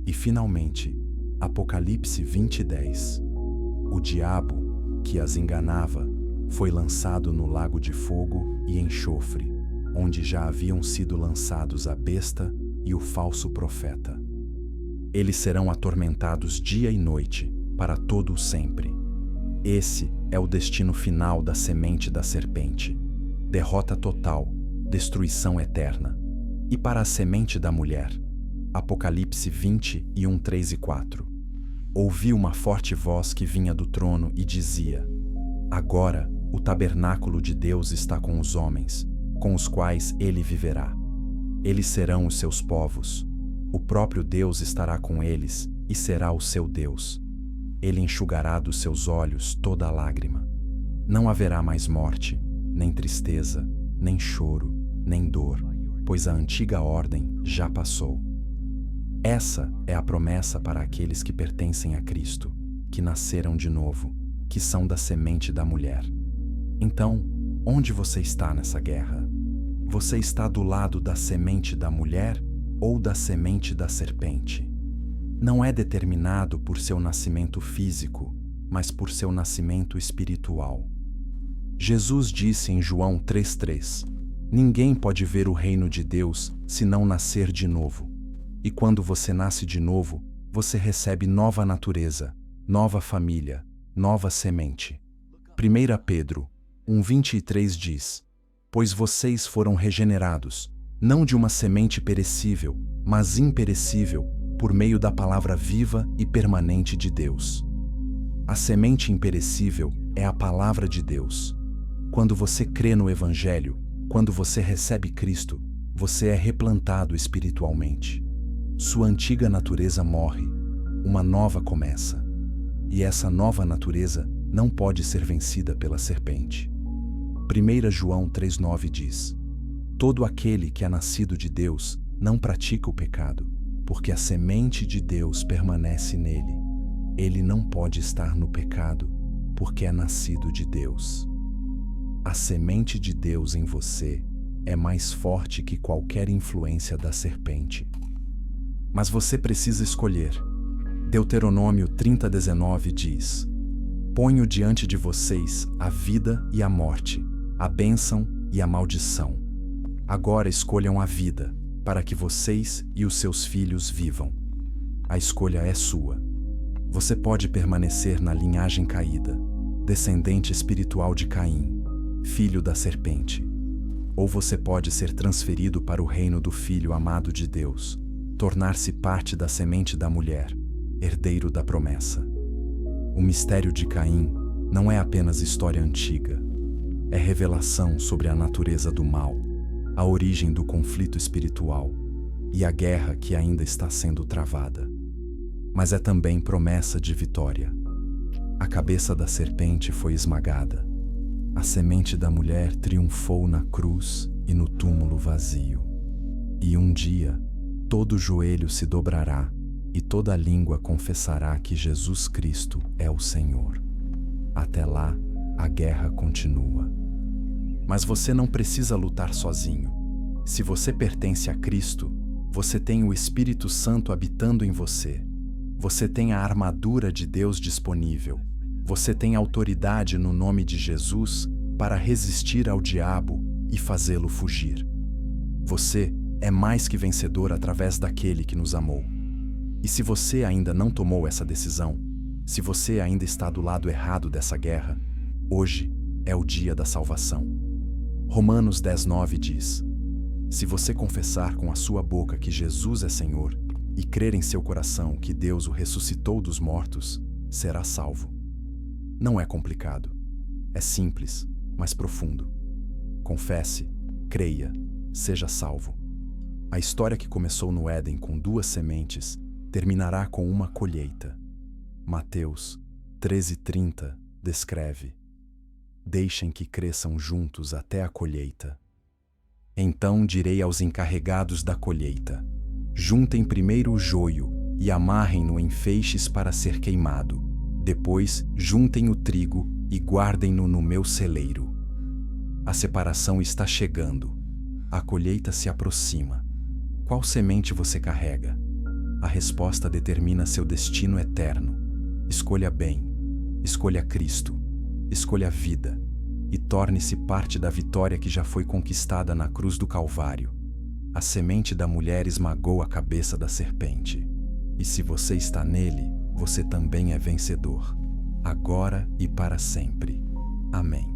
E finalmente, Apocalipse 20:10. O diabo, que as enganava, foi lançado no lago de fogo e enxofre, onde já haviam sido lançados a besta e o falso profeta. Eles serão atormentados dia e noite, para todo o sempre. Esse é o destino final da semente da serpente. Derrota total, destruição eterna. E para a semente da mulher, Apocalipse 20, 1, 3 e 4. Ouvi uma forte voz que vinha do trono e dizia: agora o tabernáculo de Deus está com os homens, com os quais ele viverá. Eles serão os seus povos. O próprio Deus estará com eles e será o seu Deus. Ele enxugará dos seus olhos toda a lágrima. Não haverá mais morte, nem tristeza, nem choro, nem dor, pois a antiga ordem já passou. Essa é a promessa para aqueles que pertencem a Cristo, que nasceram de novo, que são da semente da mulher. Então, onde você está nessa guerra? Você está do lado da semente da mulher ou da semente da serpente? Não é determinado por seu nascimento físico, mas por seu nascimento espiritual. Jesus disse em João 3:3: ninguém pode ver o reino de Deus se não nascer de novo. E quando você nasce de novo, você recebe nova natureza, nova família, nova semente. 1 Pedro 1:23 diz: Pois vocês foram regenerados, não de uma semente perecível, mas imperecível, por meio da palavra viva e permanente de Deus. A semente imperecível é a palavra de Deus. Quando você crê no Evangelho, quando você recebe Cristo, você é replantado espiritualmente. Sua antiga natureza morre, uma nova começa. E essa nova natureza não pode ser vencida pela serpente. 1 João 3,9 diz: Todo aquele que é nascido de Deus não pratica o pecado, porque a semente de Deus permanece nele. Ele não pode estar no pecado, porque é nascido de Deus. A semente de Deus em você é mais forte que qualquer influência da serpente. Mas você precisa escolher. Deuteronômio 30:19 diz: Ponho diante de vocês a vida e a morte, a bênção e a maldição. Agora escolham a vida, para que vocês e os seus filhos vivam. A escolha é sua. Você pode permanecer na linhagem caída, descendente espiritual de Caim, filho da serpente. Ou você pode ser transferido para o reino do Filho amado de Deus, tornar-se parte da semente da mulher, herdeiro da promessa. O mistério de Caim não é apenas história antiga, é revelação sobre a natureza do mal, a origem do conflito espiritual e a guerra que ainda está sendo travada. Mas é também promessa de vitória. A cabeça da serpente foi esmagada. A semente da mulher triunfou na cruz e no túmulo vazio. E um dia, todo joelho se dobrará e toda língua confessará que Jesus Cristo é o Senhor. Até lá, a guerra continua. Mas você não precisa lutar sozinho. Se você pertence a Cristo, você tem o Espírito Santo habitando em você. Você tem a armadura de Deus disponível. Você tem autoridade no nome de Jesus para resistir ao diabo e fazê-lo fugir. Você é mais que vencedor através daquele que nos amou. E se você ainda não tomou essa decisão, se você ainda está do lado errado dessa guerra, hoje é o dia da salvação. Romanos 10:9 diz: Se você confessar com a sua boca que Jesus é Senhor e crer em seu coração que Deus o ressuscitou dos mortos, será salvo. Não é complicado. É simples, mas profundo. Confesse, creia, seja salvo. A história que começou no Éden com 2 sementes terminará com uma colheita. Mateus 13:30 descreve: Deixem que cresçam juntos até a colheita. Então direi aos encarregados da colheita: Juntem primeiro o joio e amarrem-no em feixes para ser queimado. Depois, juntem o trigo e guardem-no no meu celeiro. A separação está chegando. A colheita se aproxima. Qual semente você carrega? A resposta determina seu destino eterno. Escolha bem. Escolha Cristo. Escolha a vida. E torne-se parte da vitória que já foi conquistada na cruz do Calvário. A semente da mulher esmagou a cabeça da serpente. E se você está nele, você também é vencedor, agora e para sempre. Amém.